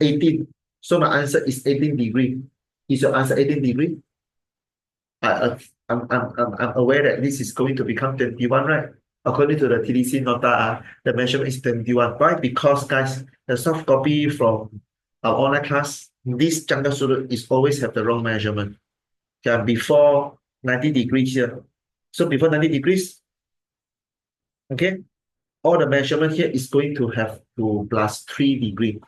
18. So my answer is 18 degree. Is your answer 18 degree? I'm aware that this is going to become 21, right? According to the TDC nota, the measurement is 21. Why? Because guys, the soft copy from our online class, this jangka sudut is always have the wrong measurement. Yeah, before 90 degrees here. So before 90 degrees, okay? all the measurement here is going to have to plus 3 degree.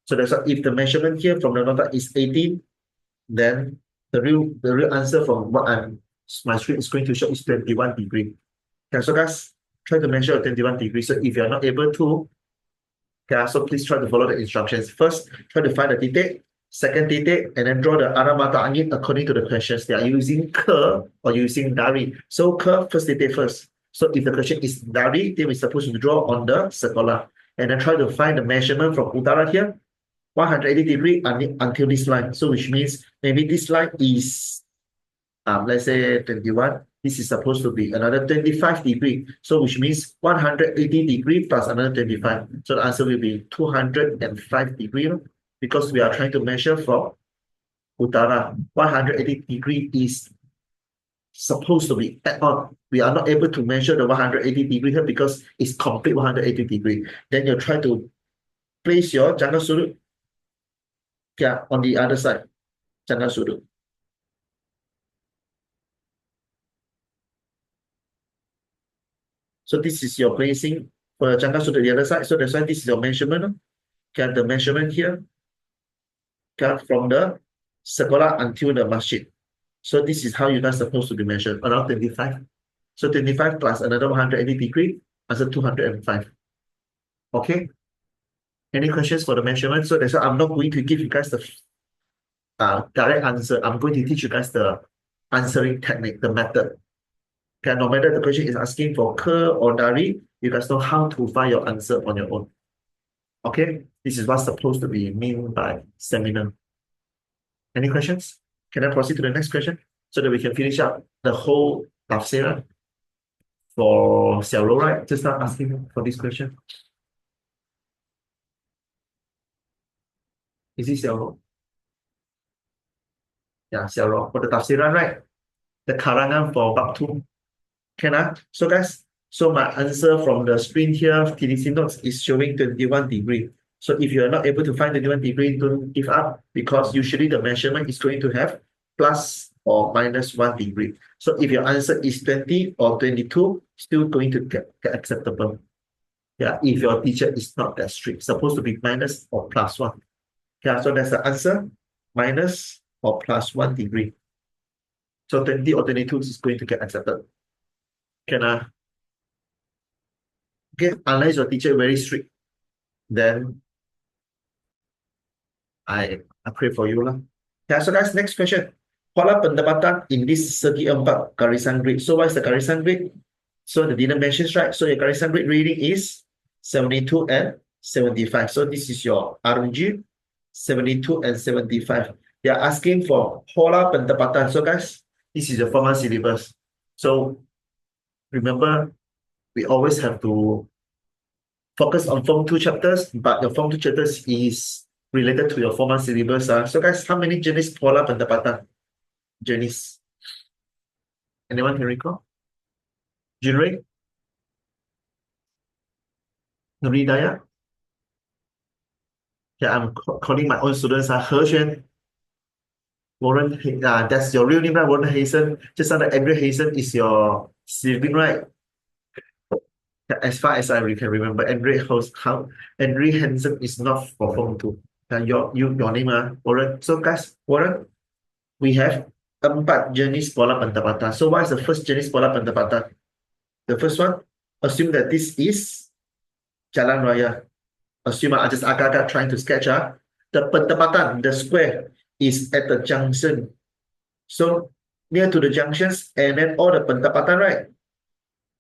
So that's why if the measurement here from the nota is 18, then the real answer from what my screen is going to show is 21 degree. Okay, so guys, try to measure 21 degrees. So if you're not able to, okay, so please try to follow the instructions. First, try to find the titik, second titik, and then draw the arah mata angin according to the questions. They are using curve or using dari. So curve, first titik first. So if the question is dari, then we're supposed to draw on the sekolah. And then try to find the measurement from utara here, 180 degree until this line. So which means maybe this line is let's say 21. This is supposed to be another 25 degree. So which means 180 degree plus another 25. So the answer will be 205 degree, because we are trying to measure from utara. 180 degree is supposed to be add on. We are not able to measure the 180 degree here because it's complete 180 degree. Then you try to place your jangka sudut, yeah, on the other side. Jangka sudut. So this is your placing for your jangka sudut the other side. So that's why this is your measurement. Okay, the measurement here, okay, from the sekolah until the masjid. So this is how you guys supposed to be measured, around 25. So 25 plus another 180 degree, answer 205. Okay. Any questions for the measurement? So that's why I'm not going to give you guys the direct answer. I'm going to teach you guys the answering technique, the method. Okay, no matter the question is asking for Ke or Dari, you guys know how to find your answer on your own. Okay, this is what's supposed to be mean by seminar. Any questions? Can I proceed to the next question so that we can finish up the whole tafsir for Xiaolo, right? Just start asking for this question. Is it Xiaolo? Yeah, Xiaolo for the tafsiran, right? The karangan for bab 2. Can I? So guys, so my answer from the screen here, TDC notes is showing 21 degree. So if you are not able to find 21 degree, don't give up, because usually the measurement is going to have plus or minus 1 degree. So if your answer is 20 or 22, still going to get acceptable. Yeah, if your teacher is not that strict, supposed to be minus or plus 1. Yeah, so that's the answer, minus or plus 1 degree. So 20 or 22 is going to get accepted. Can I? Okay, unless your teacher very strict, then I pray for you lah. Yeah, so guys, next question. Pola pendapatan in this segi empat garisan grid. So what is the garisan grid? So the dinner mentions, right? So your garisan grid reading is 72 and 75. So this is your RG, 72 and 75. They are asking for pola pendapatan. So guys, this is the formal syllabus. So remember, we always have to focus on Form 2 chapters, but the Form 2 chapters is related to your formal syllabus. So guys, how many jenis pola pendapatan? Jenis. Anyone can recall? Junrei? Nuridaya? Yeah, I'm calling my own students. He Xuan, Warren, that's your real name, right? Warren Hazen. Just like Andrew Hazen is your sibling, right? Yeah, as far as I can remember, Andrew Hansen is not for Form 2. Your name, Warren. So guys, Warren, we have empat jenis pola pendapatan. So what is the first jenis pola pendapatan? The first one, assume that this is jalan raya. Assume I just agak-agak trying to sketch. The pendapatan, the square, is at the junction. So near to the junctions, and then all the pendapatan, right?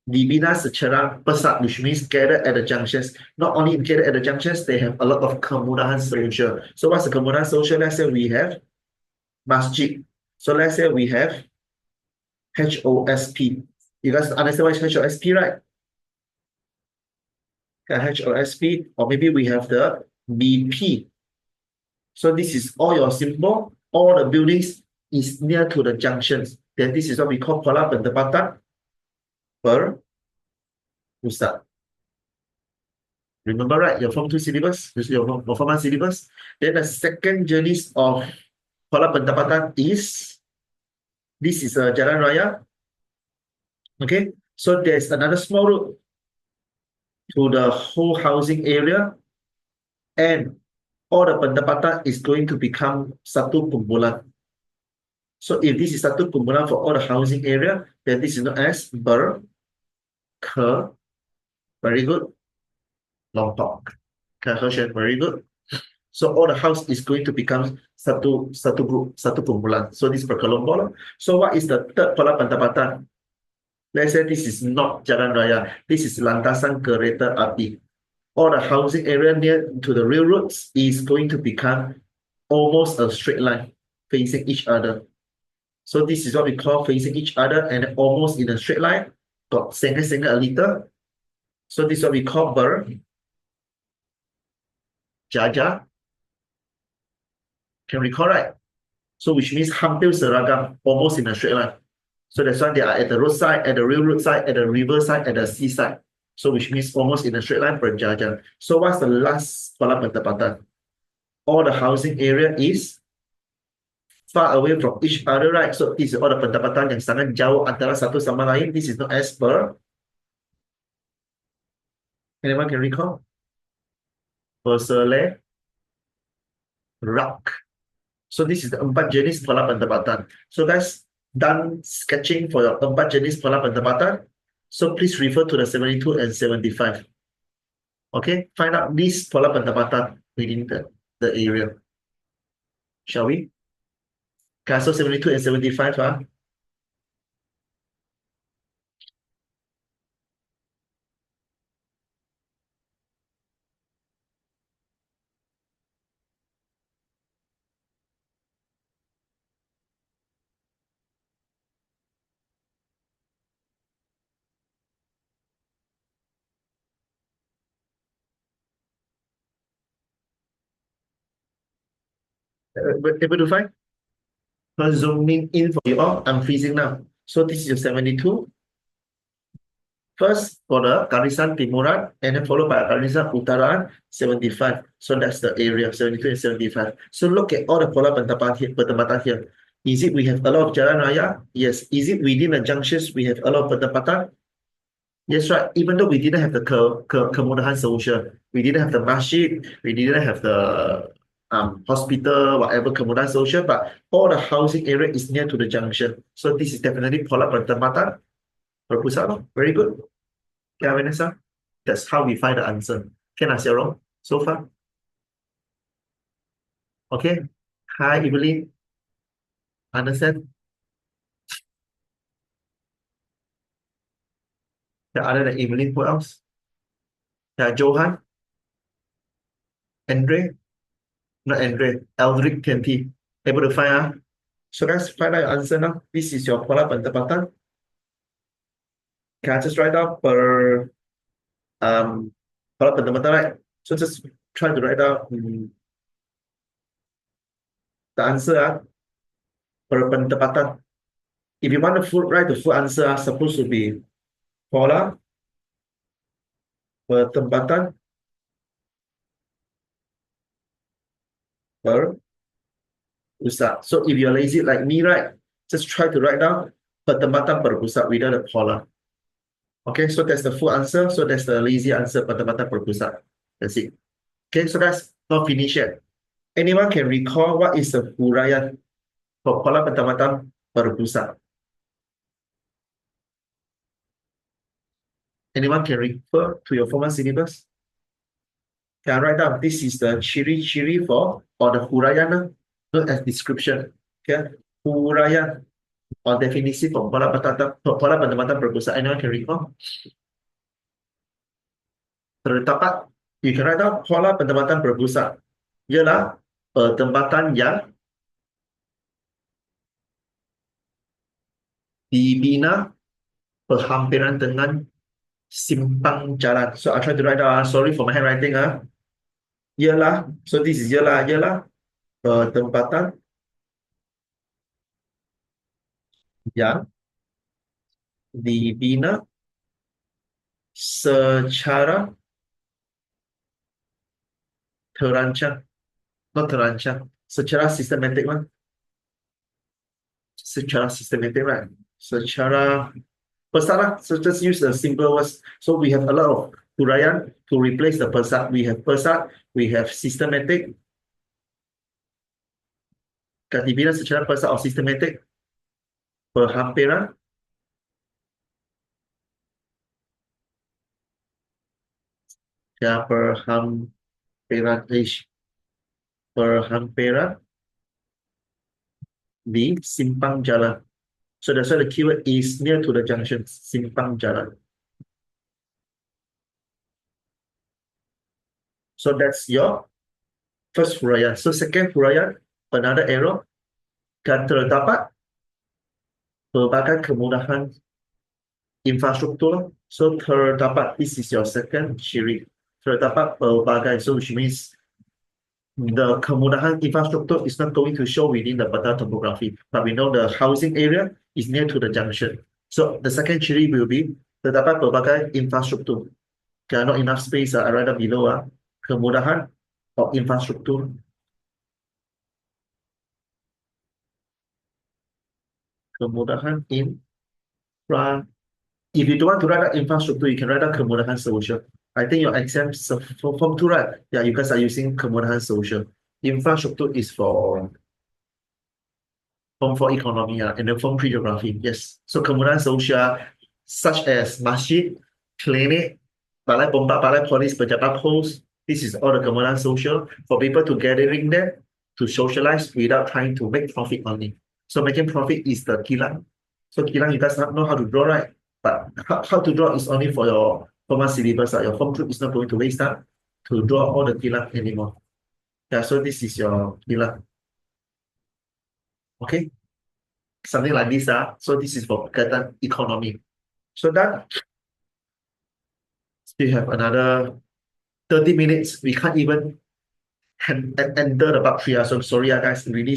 Dibina secara pesat, which means gathered at the junctions. Not only gathered at the junctions, they have a lot of kemudahan social. So what's the kemudahan social? Let's say we have masjid. So let's say we have HOSP. You guys understand what is HOSP, right? HOSP, or maybe we have the BP. So this is all your symbol. All the buildings is near to the junctions. Then this is what we call pola pendapatan per pusat. Remember, right? Your Form 2 syllabus, your Form 1 syllabus. Then the second jenis of pola pendapatan is, this is a jalan raya. Okay, so there's another small road. to the whole housing area, and all the pendapatan is going to become satu kumpulan. So if this is satu kumpulan for all the housing area, then this is known as berke. Very good. Lompoc. Cohesion. Very good. So all the house is going to become satu group, satu kumpulan. So this is berkelompok. So what is the third pola pendapatan? Let's say this is not jalan raya. This is lantasan kereta api. All the housing area near to the railroads is going to become almost a straight line facing each other. So this is what we call facing each other and almost in a straight line. Got single a little. So this is what we call berjajar. Can recall, right? So which means hampir seragam, almost in a straight line. So that's why they are at the roadside, at the railroad side, at the river side, at the seaside. So which means almost in a straight line berjajar. So what's the last pola pendapatan? All the housing area is far away from each other, right? So this is all the pendapatan yang sangat jauh antara satu sama lain. This is known as anyone can recall? Berselerak. So this is the empat jenis pola pendapatan. So guys, done sketching for your empat jenis pola pendapatan. So please refer to the 72 and 75. Okay, find out these pola pendapatan within the area. Shall we? Okay, so 72 and 75, able to find? Now zooming in for you all, I'm freezing now. So this is your 72. First for the Karisan Timuran and then followed by Karisan Utaran 75. So that's the area 72 and 75. So look at all the pola pendapatan here. Is it we have a lot of Jalan Raya? Yes. Is it within the junctions we have a lot of pendapatan? Yes, right. Even though we didn't have the kemudahan social, we didn't have the masjid, we didn't have the hospital, whatever kemudahan social, but all the housing area is near to the junction. So this is definitely pola pendapatan berpusat. Very good. Yeah, Vanessa. That's how we find the answer. Can I say wrong so far? Okay. Hi, Evelyn. Understand? The other than Evelyn, who else? Yeah, Johan, Andre, not Andre, Eldrick TNT. Able to find out? So guys, find out your answer now. This is your pola pendapatan. Can I just write down per pola pendapatan, right? So just try to write down the answer per pendapatan. If you want to write the full answer, supposed to be pola pendapatan per pusat. So if you're lazy like me, right, just try to write down pendapatan per pusat without the pola. Okay, so that's the full answer. So that's the lazy answer, pendapatan per pusat. That's it. Okay, so guys, not finished yet. Anyone can recall what is the huraian for pola pendapatan per pusat? Anyone can refer to your former syllabus? Can I write down? This is the ciri-ciri for or the huraian, known as description. Okay, huraian or definisi for pola pendapatan per pusat. Anyone can recall? Terdapat, you can write down pola pendapatan per pusat. Ialah pendapatan yang dibina berhampiran dengan simpang jalan. So I try to write down, sorry for my handwriting. Ialah, so this is ialah tempatan yang dibina secara terancang. Not terancang, secara sistematik lah. Secara sistematik, right? Secara besar lah. So just use the simple words. So we have a lot of huraian to replace the pesat. We have pesat, we have systematic. Dibilang secara pesat or systematic, perhampiran, ya perhampiran di simpang jalan. So that's why the keyword is near to the junction, simpang jalan. So that's your first huraian. So second huraian, another arrow, kan terdapat berbagai kemudahan infrastruktur. So terdapat, this is your second ciri. Terdapat berbagai, so which means the kemudahan infrastructure is not going to show within the peta topography, but we know the housing area is near to the junction. So the second ciri will be terdapat berbagai infrastruktur. There are not enough space, I write down below. Kemudahan or infrastruktur. Kemudahan infra. If you don't want to write down infrastructure, you can write down kemudahan social. I think your exams for Form 2, right? Yeah, you guys are using kemudahan social. Infrastructure is for Form 4 economy, and then Form 3 geography. Yes. So kemudahan social such as masjid, clinic, balai bomba, balai polis, pejabat post. This is all the kemudahan social for people to gathering there to socialize without trying to make profit only. So making profit is the kilang. So kilang, you guys know how to draw, right? But how to draw is only for your Form 1 syllabus. Your Form 2 is not going to waste time to draw all the kilang anymore. Yeah, so this is your kilang. Okay, something like this. So this is for Ketan economy. So that we have another 30 minutes. We can't even enter the bab 3. So sorry guys, really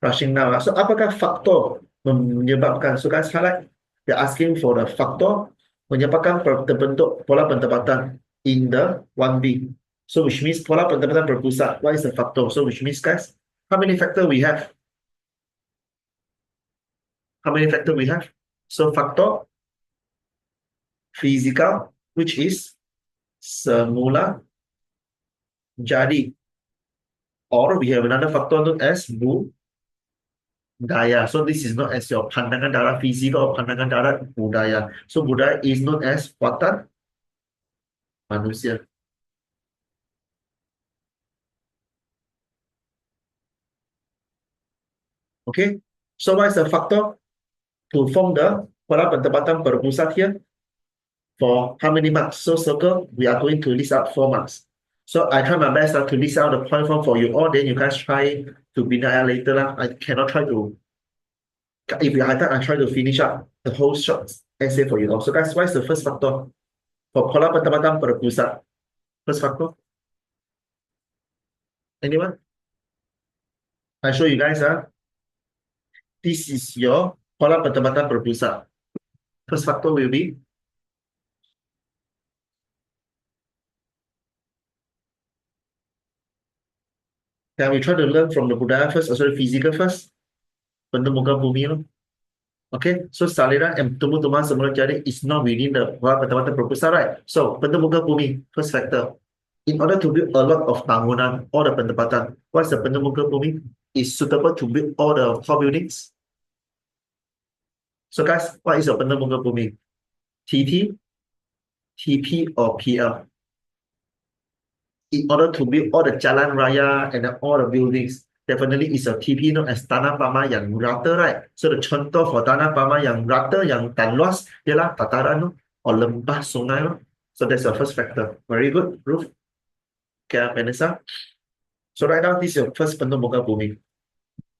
rushing now. So apakah faktor menyebabkan? So guys highlight, they're asking for the faktor menyebabkan terbentuk pola penempatan in the 1B. So which means pola penempatan berpusat. What is the factor? So which means guys, how many factor we have? How many factor we have? So factor physical, which is semula jadi. Or we have another factor known as budaya. So this is not as your pandangan darat physical or pandangan darat budaya. So budaya is known as watak manusia. Okay. So what is the factor to form the pola penempatan berpusat here? For how many marks? So circle, we are going to list out 4 marks. So I try my best to list out the point form for you all. Then you guys try to be later. I cannot try to. If you have time, I try to finish up the whole short essay for you all. So guys, what is the first factor for pola penempatan berpusat? First factor. Anyone? I show you guys. This is your pola penempatan berpusat. First factor will be can we try to learn from the budaya first, or sorry, physical first? Benda muka bumi. Okay, so salera and tumbuh-tumbuhan semula jadi is not within the pola penempatan berpusat, right? So benda muka bumi, first factor. In order to build a lot of bangunan, all the penempatan, what's the benda muka bumi? Is suitable to build all the tall buildings. So guys, what is your benda muka bumi? TT, TP, or PL? In order to build all the jalan raya and all the buildings, definitely is a TP known as tanah pama yang rata, right? So the contour for tanah pama yang rata, yang tan luas, ialah dataran or lembah sungai. So that's your first factor. Very good, Ruth. Okay, Vanessa. So right now, this is your first bentuk muka bumi.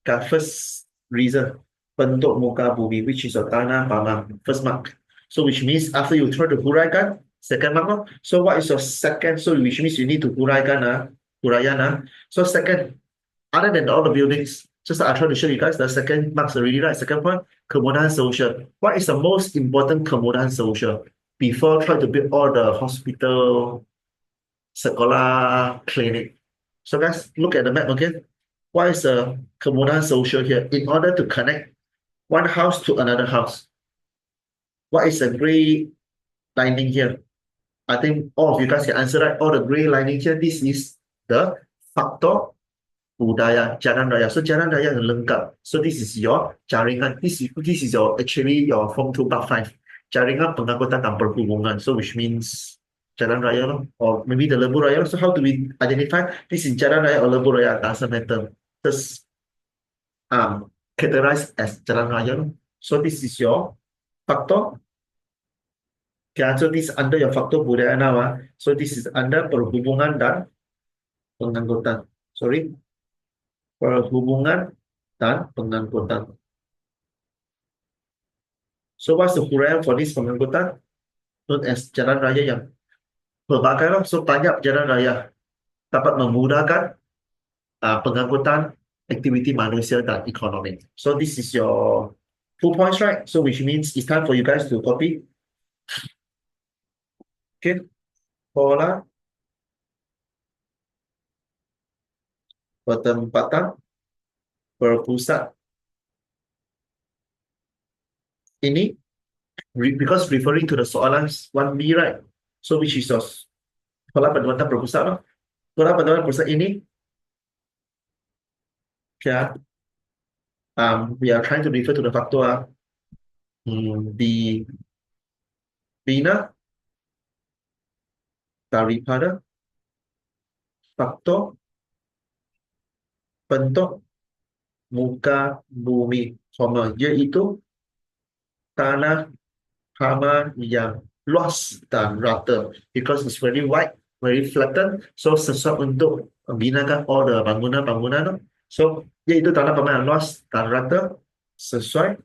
Okay, first reason, bentuk muka bumi, which is your tanah pama, first mark. So which means after you try to huraikan, second mark. So what is your second? So which means you need to huraikan, huraian. So second, other than all the buildings, just I try to show you guys the second marks already, right? Second point, kemudahan social. What is the most important kemudahan social? Before trying to build all the hospital, sekolah, clinic. So guys, look at the map again. What is the kemudahan social here? In order to connect one house to another house. What is the gray lining here? I think all of you guys can answer right. All the gray lining here, this is the faktor budaya jalan raya. So jalan raya is lengkap. So this is your jaringan. This is your actually your form 2 part 5. Jaringan pengangkutan dan perhubungan. So which means jalan raya lor, or maybe the lebuh raya. So how do we identify this is jalan raya or lebuh raya? Doesn't matter. Just categorized as jalan raya lor. So this is your faktor. Okay, so this is under your faktor budaya now. So this is under perhubungan dan pengangkutan. Sorry, perhubungan dan pengangkutan. So what's the huraian for this pengangkutan? Known as jalan raya yang pelbagai lah. So banyak jalan raya dapat memudahkan pengangkutan aktiviti manusia dan ekonomi. So this is your 2 points, right? So which means it's time for you guys to copy. Okay, pola pertempatan berpusat ini because referring to the soalan 1B, right? So which is your pola pertempatan berpusat lah. Pola pertempatan berpusat ini, okay, we are trying to refer to the faktor dibina daripada faktor bentuk muka bumi, iaitu tanah hama yang luas dan rata. Because it's very wide, very flattened, so sesuai untuk membinakan all the bangunan-bangunan. So iaitu tanah hama yang luas dan rata, sesuai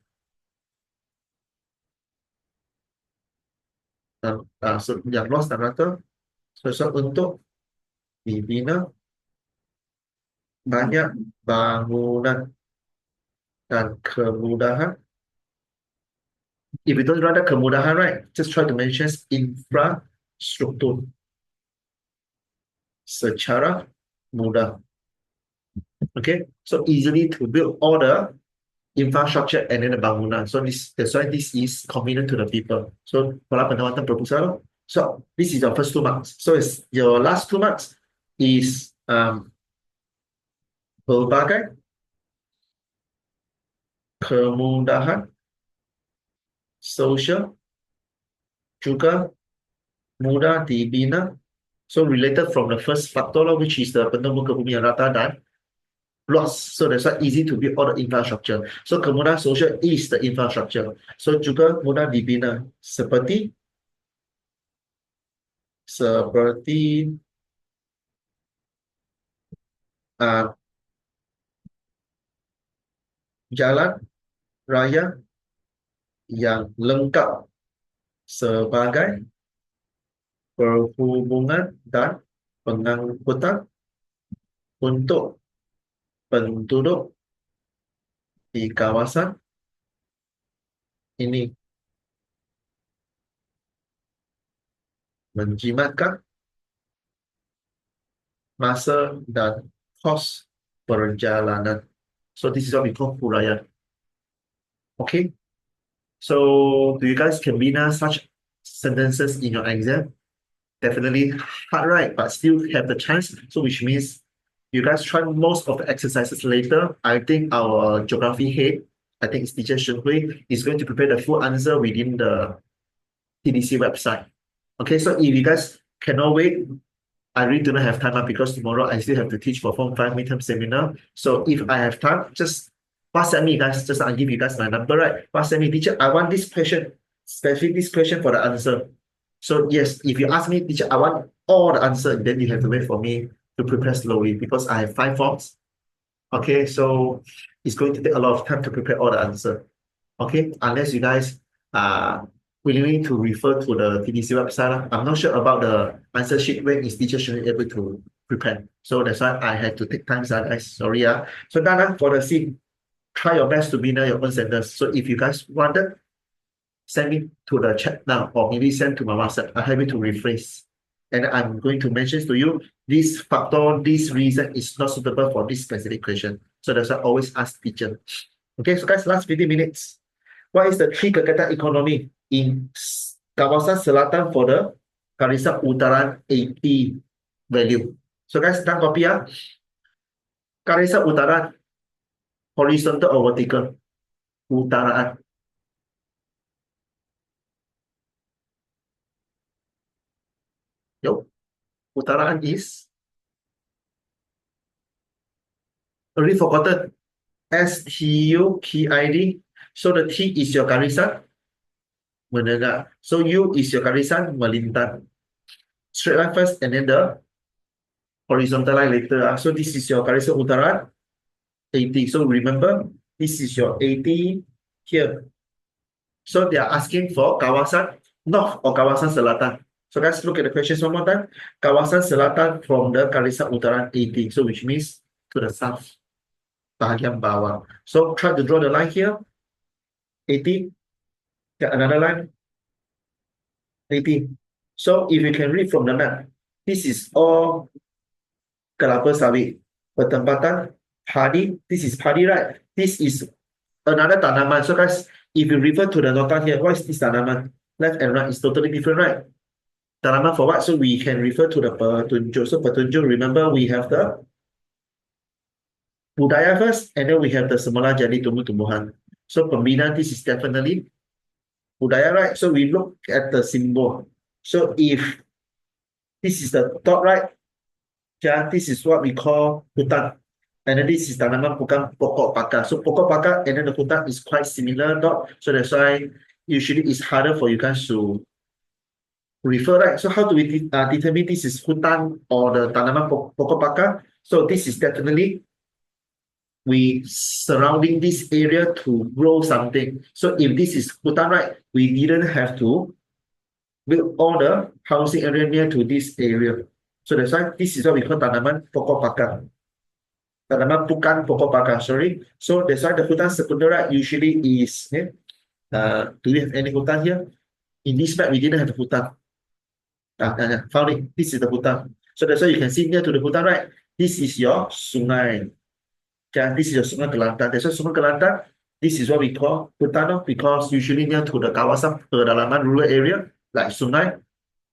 dan yang luas dan rata, sesuai untuk dibina banyak bangunan dan kemudahan. If you don't run kemudahan, right, just try to mention infrastruktur secara mudah. Okay, so easily to build all the infrastructure and then the bangunan. So that's why this is convenient to the people. So pola pendapatan proposal. So this is your first 2 marks. So it's your last 2 marks is berbagai kemudahan sosial juga mudah dibina. So related from the first factor, which is the bentuk muka bumi yang rata dan luas. So that's why easy to build all the infrastructure. So kemudahan sosial is the infrastructure. So juga mudah dibina seperti jalan raya yang lengkap sebagai perhubungan dan pengangkutan untuk penduduk di kawasan ini, menjimatkan masa dan kos perjalanan. So this is what we call huraian. Okay, so do you guys can bina such sentences in your exam? Definitely hard, right? But still have the chance. So which means you guys try most of the exercises later. I think our geography head, I think it's teacher Shen Hui, is going to prepare the full answer within the TDC website. Okay, so if you guys cannot wait, I really do not have time because tomorrow I still have to teach for Form 5 midterm seminar. So if I have time, just WhatsApp me, guys. Just I'll give you guys my number, right? WhatsApp me, teacher, I want this question, especially this question for the answer. So yes, if you ask me, teacher, I want all the answer, then you have to wait for me to prepare slowly because I have 5 forms. Okay, so it's going to take a lot of time to prepare all the answer. Okay, unless you guys are willing to refer to the TDC website. I'm not sure about the answer sheet when is teacher should be able to prepare. So that's why I had to take time, guys. Sorry. So Dana, for the C, try your best to be near your own sentence. So if you guys wanted, send me to the chat now or maybe send to my WhatsApp. I'm happy to rephrase. And I'm going to mention to you this factor, this reason is not suitable for this specific question. So that's why I always ask teacher. Okay, so guys, last 15 minutes. What is the 3 kegiatan economy in kawasan selatan for the Garisan Utaran 80 value. So guys, sekarang copy ya. Garisan Utaran horizontal or vertical? Utaraan. Yo, utaraan is already forgotten. STUKID. So the T is your garisan menengah. So U is your garisan melintang. Straight line first and then the horizontal line later. So this is your garisan utaran 80. So remember, this is your 80 here. So they are asking for kawasan north or kawasan selatan. So guys, look at the questions one more time. Kawasan selatan from the garisan utaran 80. So which means to the south, bahagian bawah. So try to draw the line here. 80. Get another line. 80. So if you can read from the map, this is all kelapa sawit, pertempatan, padi. This is padi, right? This is another tanaman. So guys, if you refer to the nota here, what is this tanaman? Left and right is totally different, right? Tanaman for what? So we can refer to the petunjuk. So petunjuk, remember we have the budaya first, and then we have the semula jadi tumbuh-tumbuhan. So pembinaan, this is definitely budaya, right? So we look at the symbol. So if this is the top right, yeah, this is what we call hutan. And then this is tanaman bukan pokok pakar. So pokok pakar and then the hutan is quite similar dot. So that's why usually it's harder for you guys to refer, right? So how do we determine this is hutan or the tanaman pokok pakar? So this is definitely we surrounding this area to grow something. So if this is hutan, right, we didn't have to build all the housing area near to this area. So that's why this is what we call tanaman pokok pakar. Tanaman bukan pokok pakar, sorry. So that's why the hutan sekunder usually is, do we have any hutan here? In this map, we didn't have the hutan. Found it. This is the hutan. So that's why you can see near to the hutan, right? This is your sungai. Okay, this is your sungai Kelantan. That's why sungai Kelantan, this is what we call hutan, because usually near to the kawasan pedalaman rural area, like sungai,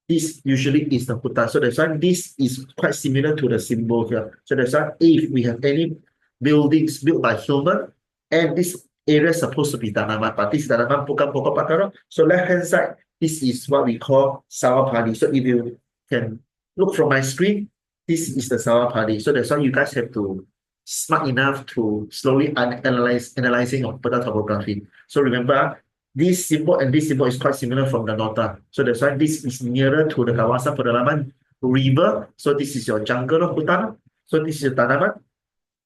this usually is the hutan. So that's why this is quite similar to the symbol here. So that's why if we have any buildings built by human, and this area is supposed to be tanaman, but this tanaman bukan pokok pakar. So left hand side, this is what we call sawah padi. So if you can look from my screen, this is the sawah padi. So that's why you guys have to smart enough to slowly analyzing of peta topography. So remember, this symbol and this symbol is quite similar from the nota. So that's why this is nearer to the kawasan pedalaman river. So this is your jungle of hutan. So this is tanaman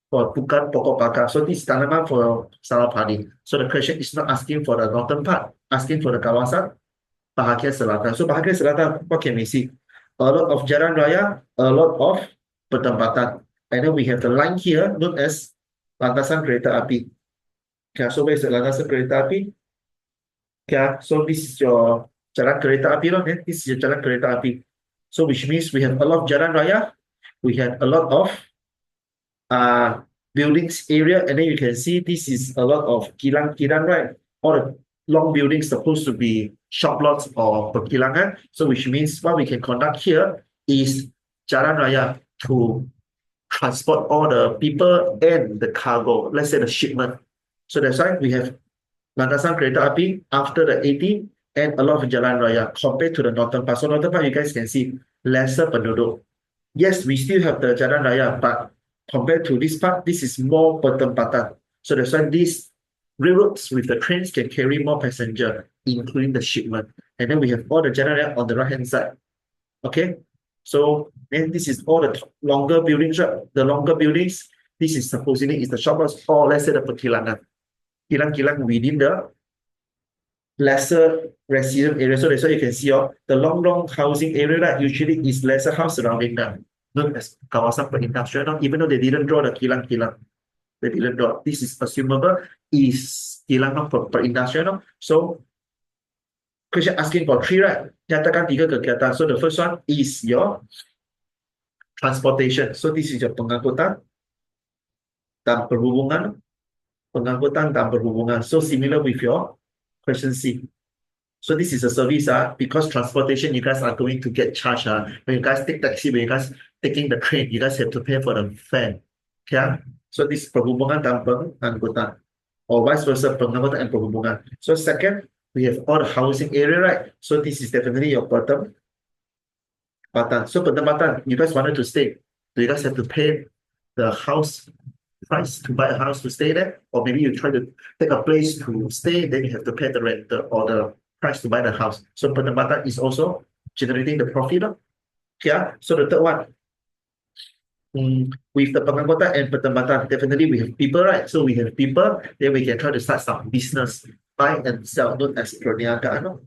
for bukan pokok pakar. So this is tanaman for sawah padi. So the question is not asking for the northern part, asking for the kawasan bahagian selatan. So bahagian selatan, what can we see? A lot of jalan raya, a lot of pertempatan. And then we have the line here known as landasan kereta api. Okay, so where's the landasan kereta api? Okay, so this is your jalan kereta api, okay? This is your jalan kereta api. So which means we have a lot of jalan raya, we have a lot of buildings area, and then you can see this is a lot of kilang, right? All the long buildings supposed to be shop lots or perkilangan. So which means what we can conduct here is jalan raya to transport all the people and the cargo, let's say the shipment. So that's why we have landasan kereta api after the 80 and a lot of jalan raya compared to the northern part. So northern part, you guys can see lesser penduduk. Yes, we still have the jalan raya, but compared to this part, this is more pertempatan. So that's why these railroads with the trains can carry more passenger, including the shipment. And then we have all the jalan raya on the right hand side. Okay, so then this is all the longer buildings, right? The longer buildings, this is supposedly is the shop house, or let's say the perkilangan. Kilang within the lesser resident area. So that's why you can see the long housing area, right, usually is lesser house surrounding them, known as kawasan perindustrial, even though they didn't draw the kilang. They didn't draw. This is assumable is kilang perindustrial. So question asking for three, right? Nyatakan tiga kegiatan. So the first one is your transportation. So this is your pengangkutan dan perhubungan. Pengangkutan dan perhubungan. So similar with your question C. So this is a service because transportation you guys are going to get charged when you guys take taxi, when you guys taking the train, you guys have to pay for the fare. Okay? So this is perhubungan dan pengangkutan, or vice versa, pengangkutan and perhubungan. So second, we have all the housing area, right? So this is definitely your bottom button. So button, you guys wanted to stay. Do you guys have to pay the house price to buy a house to stay there? Or maybe you try to take a place to stay, then you have to pay the rent or the price to buy the house. So button is also generating the profit. Yeah. So the third one, with the pengangkutan and pertempatan, definitely we have people, right? So we have people, then we can try to start some business, buy and sell, known as perniagaan.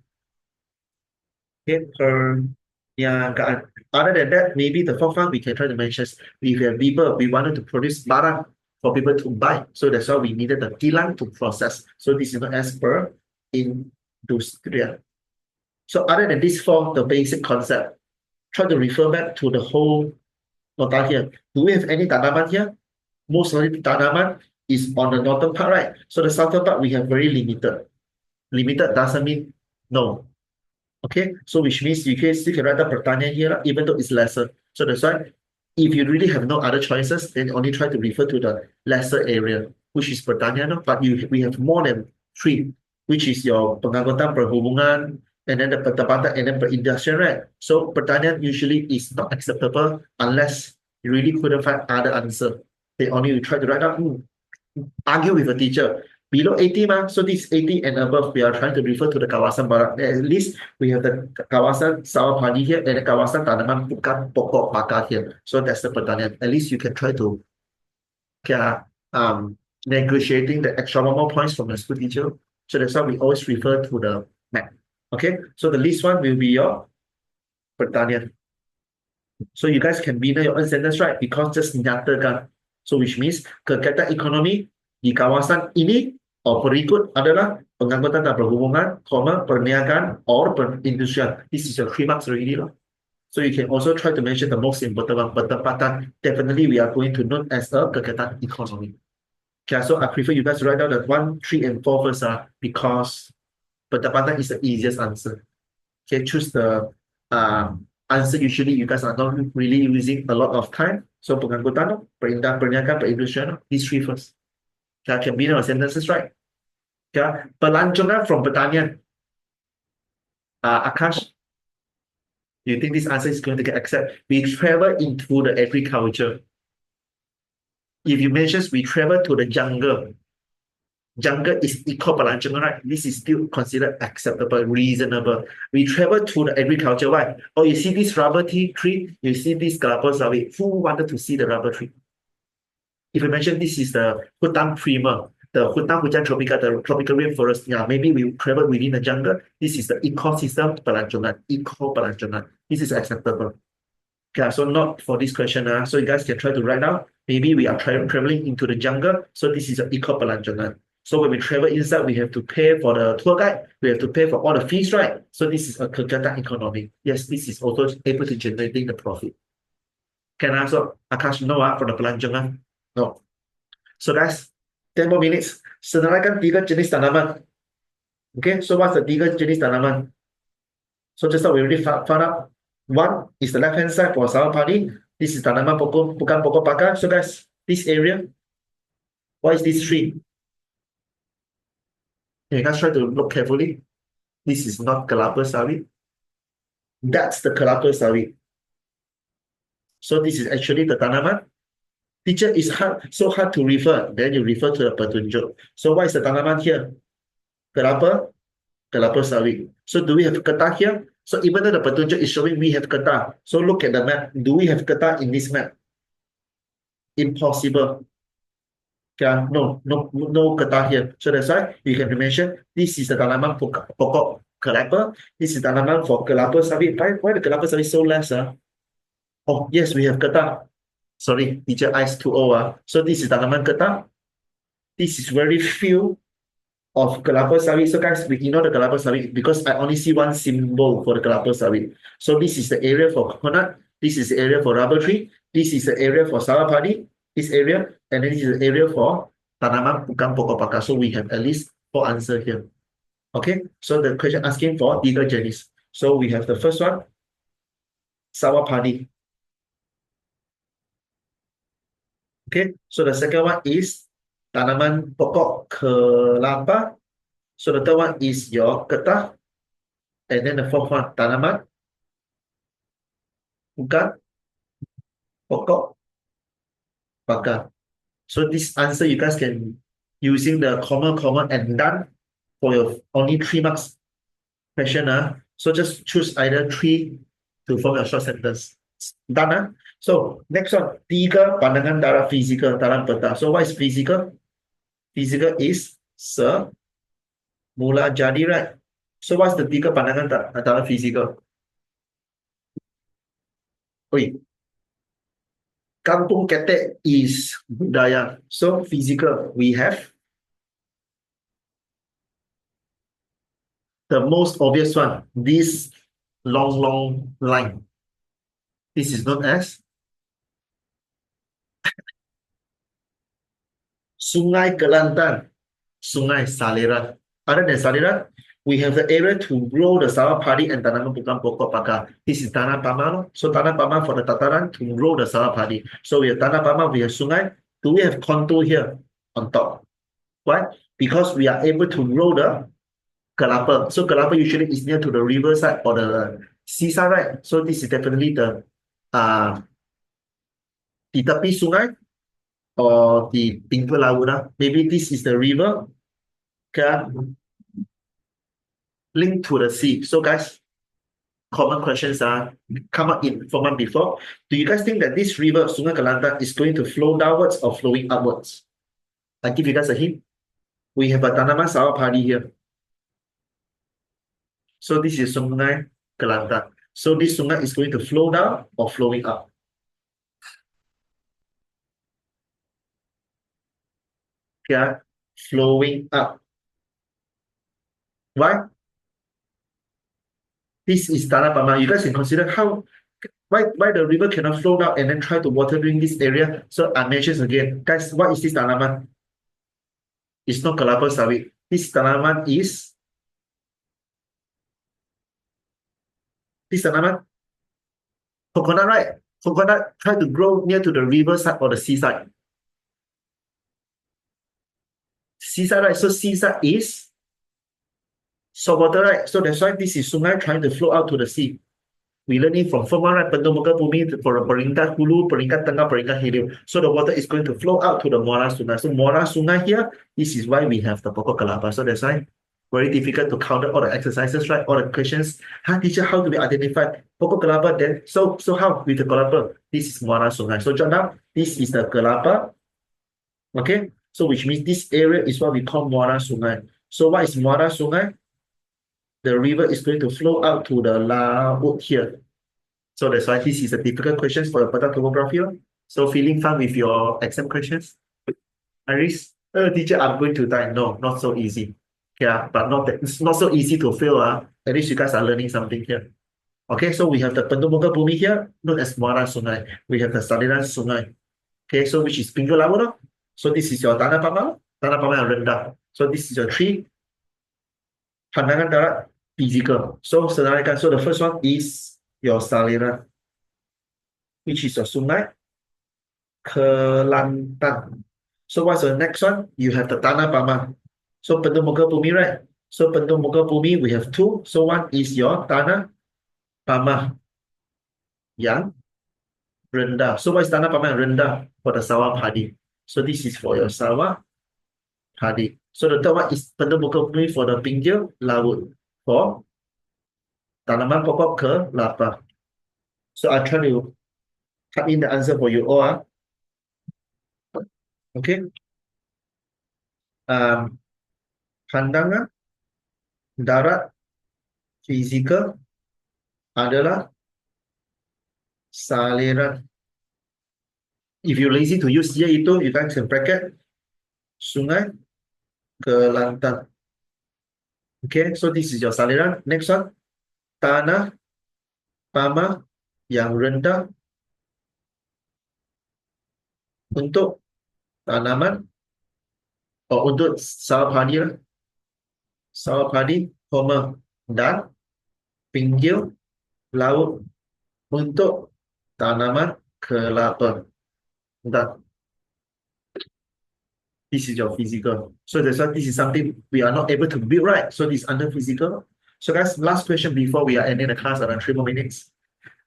Okay, perniagaan. Other than that, maybe the fourth one we can try to mention, we have people, we wanted to produce barang for people to buy. So that's why we needed the kilang to process. So this is known as per industria. So other than these four, the basic concept, try to refer back to the whole nota here. Do we have any tanaman here? Most of the tanaman is on the northern part, right? So the southern part, we have very limited. Limited doesn't mean no. Okay, so which means you can still can write down pertanian here, even though it's lesser. So that's why if you really have no other choices, then only try to refer to the lesser area, which is pertanian. But we have more than three, which is your pengangkutan, perhubungan, and then the pertempatan, and then perindustrian, right? So pertanian usually is not acceptable unless you really couldn't find other answer. They only try to write down, argue with a teacher. Below 80 so this 80 and above, we are trying to refer to the kawasan barat. At least we have the kawasan sawah padi here and the kawasan tanaman bukan pokok bakar here. So that's the pertanian. At least you can try to negotiating the extra more points from the school teacher. So that's why we always refer to the map. Okay, so the least one will be your pertanian. So you guys can bina your own sentence, right? Because just nyatakan. So which means kegiatan ekonomi di kawasan ini berikut adalah pengangkutan dan perhubungan, perniagaan or perindustrian. This is your 3 marks already. So you can also try to mention the most important one, pertempatan. Definitely we are going to note as a kegiatan economy. Okay, so I prefer you guys to write down the 1, 3, and 4 first because pertempatan is the easiest answer. Okay, choose the answer. Usually you guys are not really using a lot of time. So pengangkutan, perniagaan, perindustrian, these 3 first. Okay, can be our sentences, right? Okay, pelancongan from pertanian. Akash, do you think this answer is going to get accepted? We travel into the agriculture. If you mention we travel to the jungle is equal pelancongan, right? This is still considered acceptable, reasonable. We travel to the agriculture. Why? Oh, you see this rubber tree, you see this kelapa sawit. Who wanted to see the rubber tree? If you mention this is the hutan prima, the hutan hujan tropika, the tropical rainforest, maybe we travel within the jungle. This is the ecosystem pelancongan, eco pelancongan. This is acceptable. Okay, so not for this question. So you guys can try to write down. Maybe we are traveling into the jungle. So this is an eco pelancongan. So when we travel inside, we have to pay for the tour guide. We have to pay for all the fees, right? So this is a kegiatan economy. Yes, this is also able to generating the profit. Can I also Akash no for the pelancongan? No. So that's 10 more minutes. Senaraikan 3 jenis tanaman. Okay, so what's the 3 jenis tanaman? So just now we already found out. One is the left-hand side for sawah padi. This is tanaman pokok, bukan pokok bakar. So guys, this area, what is this tree? You guys try to look carefully. This is not kelapa sawit. That's the kelapa sawit. So this is actually the tanaman. Teacher is so hard to refer. Then you refer to the petunjuk. So what is the tanaman here? Kelapa sawit. So do we have ketah here? So even though the petunjuk is showing we have ketah. So look at the map. Do we have ketah in this map? Impossible. Yeah, no ketah here. So that's why you can mention this is the tanaman pokok kelapa. This is tanaman for kelapa sawit. Why the kelapa sawit so less? Oh, yes, we have ketah. Sorry, teacher eyes too old. So this is tanaman ketah. This is very few of kelapa sawit. So guys, we ignore the kelapa sawit because I only see one symbol for the kelapa sawit. So this is the area for coconut. This is the area for rubber tree. This is the area for sawah padi. This area, and then this is the area for tanaman bukan pokok bakar. So we have at least 4 answers here. Okay, so the question asking for tiga jenis. So we have the first one, sawah padi. Okay, so the second one is tanaman pokok kelapa. So the third one is your getah. And then the fourth one, tanaman bukan pokok bakar. So this answer you guys can using the comma and done for your only 3 marks question. So just choose either three to form your short sentence. Done. So next one, tiga pandangan darah fizikal dalam peta. So what is physical? Physical is semula jadi, right? So what's the tiga pandangan darah fizikal? Oi, kampung ketek is budaya. So physical, we have the most obvious one. This long line. This is known as Sungai Kelantan, Sungai Saliran. Other than Saliran, we have the area to grow the sawah padi and tanaman bukan pokok pakar. This is Tanah Paman. So Tanah Paman for the tataran to grow the sawah padi. So we have Tanah Paman, we have Sungai. Do we have contour here on top? Why? Because we are able to grow the kelapa. So kelapa usually is near to the river side or the seaside, right? So this is definitely the di tepi sungai or di pinggir laut. Maybe this is the river, okay, linked to the sea. So guys, common questions are come up in from one before. Do you guys think that this river, Sungai Kelantan, is going to flow downwards or flowing upwards? I give you guys a hint. We have a tanaman sawah padi here. So this is Sungai Kelantan. So this sungai is going to flow down or flowing up. Yeah, flowing up. Why? This is Tanah Paman. You guys can consider how why the river cannot flow down and then try to water during this area. So I mention again, guys, what is this tanaman? It's not kelapa sawit. This tanaman is this tanaman coconut, right? Coconut try to grow near to the river side or the seaside. Seaside, right? So seaside is saltwater, right? So that's why this is sungai trying to flow out to the sea. We learn it from form one, right? Bendung muka bumi for peringkat hulu, peringkat tengah, peringkat hilir. So the water is going to flow out to the muara sungai. So muara sungai here, this is why we have the pokok kelapa. So that's why very difficult to counter all the exercises, right? All the questions. Huh, teacher, how do we identify pokok kelapa? Then so how with the kelapa? This is muara sungai. So jot down. This is the kelapa. Okay. So which means this area is what we call muara sungai. So what is muara sungai? The river is going to flow out to the laut here. So that's why this is a difficult questions for the peta topography. So feeling fun with your exam questions? Iris, teacher, I'm going to die. No, not so easy. Yeah, but not that it's not so easy to fail. At least you guys are learning something here. Okay, so we have the Pendomuka Bumi here, known as Muara Sungai. We have the Saliran Sungai. Okay, so which is pinggir laut. So this is your Tanah Paman yang rendah. So this is your three pandangan darat physical. So senaraikan. So the first one is your Saliran, which is your Sungai Kelantan. So what's the next one? You have the Tanah Paman. So Bendung Muka Bumi, right? So Bendung Muka Bumi, we have two. So one is your Tanah Paman yang rendah. So what is Tanah Paman yang rendah? For the sawah padi. So this is for your sawah padi. So the third one is Bendung Muka Bumi for the pinggir laut. For tanaman pokok kelapa. So I try to type in the answer for you all. Okay. Pandangan darat fizikal adalah saliran. If you're lazy to use here itu, you guys can bracket Sungai Kelantan. Okay, so this is your saliran. Next one, tanah Paman yang rendah untuk tanaman untuk sawah padi. sawah padi, koma, dan pinggir laut untuk tanaman kelapa. Dan this is your physical. So that's why this is something we are not able to build, right? So this is under physical. So guys, last question before we are ending the class around 3 more minutes.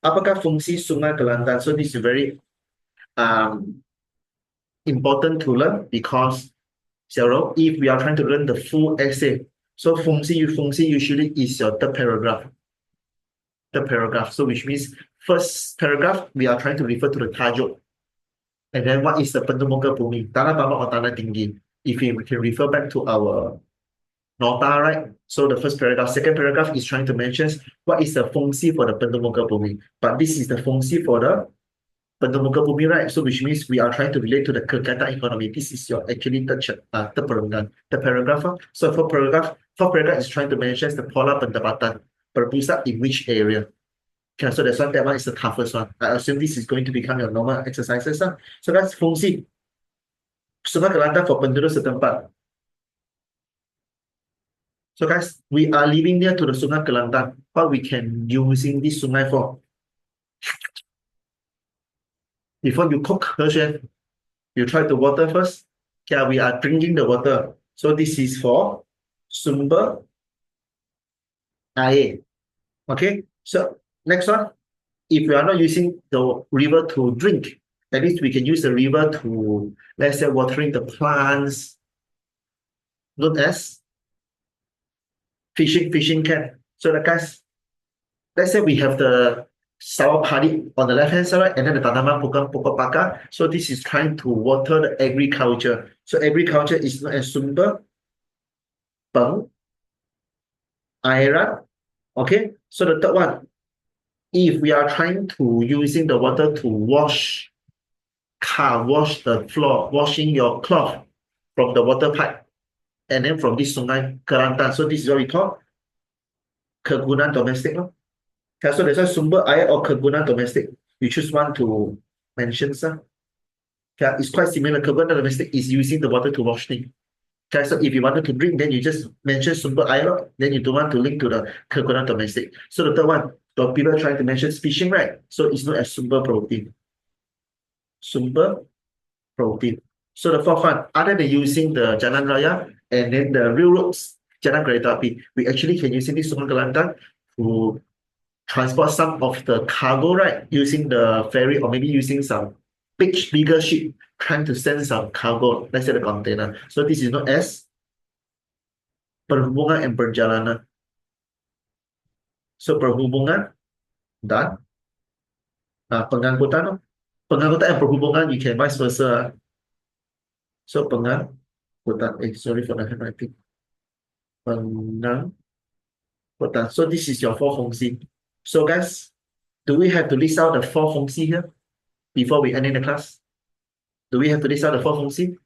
Apakah fungsi sungai Kelantan? So this is very um, important to learn because Xiaorou, if we are trying to learn the full essay, so fungsi usually is your third paragraph. The paragraph. So which means first paragraph, we are trying to refer to the tajuk. And then what is the pendemuka bumi? Tanah bawah or tanah tinggi? If we can refer back to our nota, right? So the first paragraph, second paragraph is trying to mention what is the fungsi for the pendemuka bumi. But this is the fungsi for the pendemuka bumi, right? So which means we are trying to relate to the kegiatan economy. This is your actually third paragraph. The paragraph. So for paragraph is trying to mention the pola pendapatan berpusat in which area. Okay, so that one is the toughest one. I assume this is going to become your normal exercises. So that's fungsi. Sungai Kelantan for penduduk setempat. So guys, we are living near to the Sungai Kelantan. What we can using this sungai for? Before you cook, Hershen, you try to water first. Okay, we are drinking the water. So this is for sumber air. Okay, so next one. If we are not using the river to drink, at least we can use the river to, let's say, watering the plants, known as fishing can. So the guys, let's say we have the sawah padi on the left hand side, right? And then the tanaman pokok paka. So this is trying to water the agriculture. So agriculture is known as sumber pengairan. Okay. So the third one, if we are trying to using the water to wash wash the floor, washing your cloth from the water pipe, and then from this sungai Kelantan. So this is what we call kegunaan domestic. Okay, so that's why sumber air or kegunaan domestic. You choose one to mention, sir. Okay, it's quite similar. Kegunaan domestic is using the water to wash things. Okay, so if you wanted to drink, then you just mention sumber air, then you don't want to link to the kegunaan domestic. So the third one, the people trying to mention fishing, right? So it's known as sumber protein. Sumber protein. So the fourth one, other than using the Jalan Raya and then the railroads, Jalan Kereta Api, we actually can using this Sungai Kelantan to transport some of the cargo, right? Using the ferry or maybe using some bigger ship trying to send some cargo, let's say the container. So this is known as perhubungan and perjalanan. So perhubungan dan pengangkutan. Pengangkutan and perhubungan, you can vice versa. So pengangkutan, sorry for the handwriting. Pengangkutan. So this is your four fungsi. So guys, do we have to list out the four fungsi here before we end in the class? Do we have to list out the four fungsi?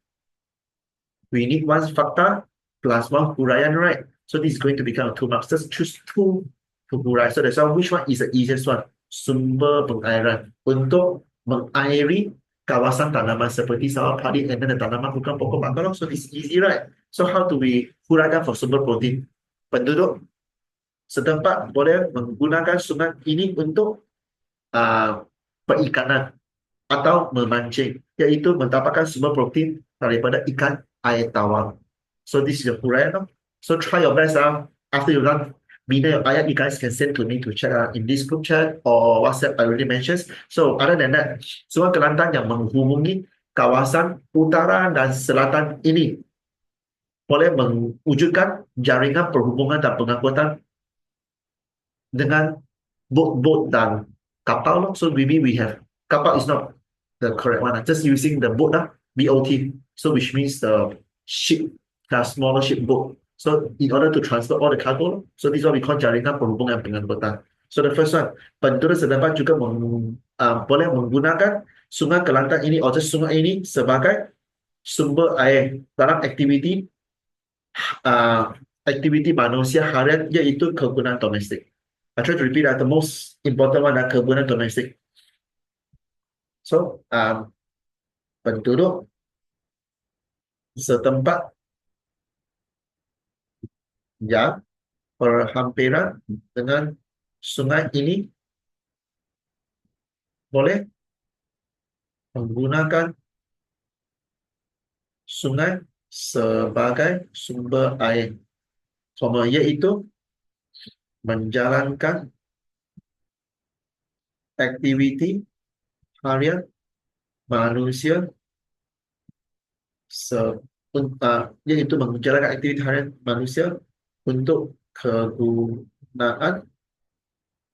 We need one fakta plus one huraian, right? So this is going to become 2 marks. Just choose two to hurai. So that's why which one is the easiest one? Sumber pengairan. Untuk mengairi kawasan tanaman seperti sawah padi and then the tanaman bukan pokok bakar. So it's easy, right? So how do we huraikan for sumber protein? Penduduk setempat boleh menggunakan sungai ini untuk perikanan atau memancing, iaitu mendapatkan sumber protein daripada ikan air tawar. So this is the huraian. So try your best. After you run Bina your ayat, you guys can send to me to check in this group chat or WhatsApp I already mentioned. So other than that, Sungai Kelantan yang menghubungi kawasan utara dan selatan ini boleh mewujudkan jaringan perhubungan dan pengangkutan dengan boat dan kapal. So maybe we have kapal is not the correct one. Just using the boat, BOT. So which means the ship, smaller ship boat. So in order to transfer all the cargo, so this is what we call jaringan perhubungan pengangkutan. So the first one, penduduk setempat juga boleh menggunakan Sungai Kelantan ini atau sungai ini sebagai sumber air dalam aktiviti manusia harian, iaitu kegunaan domestik. I try to repeat that the most important one adalah kegunaan domestik. So penduduk setempat Ya, berhampiran dengan sungai ini boleh menggunakan sungai sebagai sumber air, yaitu menjalankan aktiviti harian manusia se yaitu menjalankan aktiviti harian manusia untuk kegunaan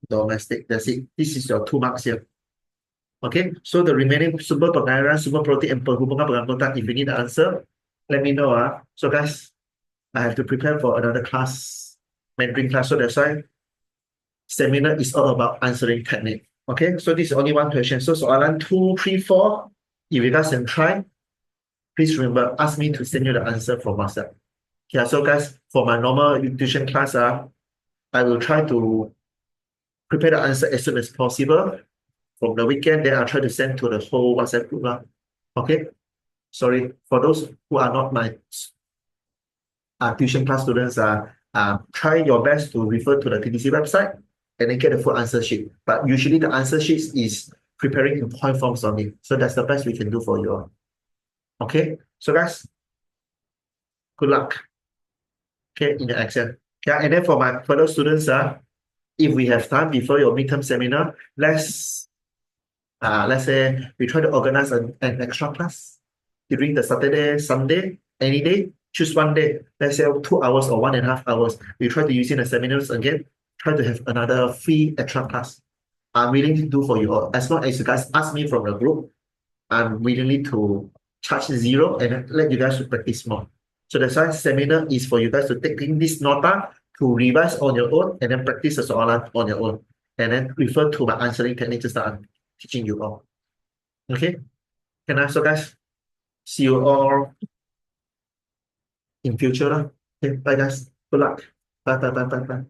domestik. That's it. This is your 2 marks here. Okay, so the remaining sumber pengairan, sumber protein, and perhubungan penganggota, if you need the answer, let me know. So guys, I have to prepare for another class, Mandarin class. So that's why seminar is all about answering technique. Okay, so this is only one question. So soalan 2, 3, 4, if you guys can try, please remember, ask me to send you the answer from WhatsApp. Yeah, so guys, for my normal tuition class, I will try to prepare the answer as soon as possible. From the weekend, then I'll try to send to the whole WhatsApp group. Okay, sorry, for those who are not my tuition class students, try your best to refer to the TDC website and then get the full answer sheet. But usually the answer sheet is preparing in point forms only. So that's the best we can do for you all. Okay, so guys, good luck. Okay, in the exam. Yeah, and then for my fellow students, if we have time before your midterm seminar, let's say we try to organize an extra class during the Saturday, Sunday, any day. Choose one day. Let's say 2 hours or 1.5 hours. We try to use in the seminars again. Try to have another free extra class. I'm willing to do for you all. As long as you guys ask me from the group, I'm willing to charge zero and let you guys to practice more. So that's why seminar is for you guys to take in this nota to revise on your own and then practice the soalan on your own. And then refer to my answering techniques that I'm teaching you all. Okay? Can I so guys? See you all in future. Okay, bye guys. Good luck. Bye bye bye bye bye.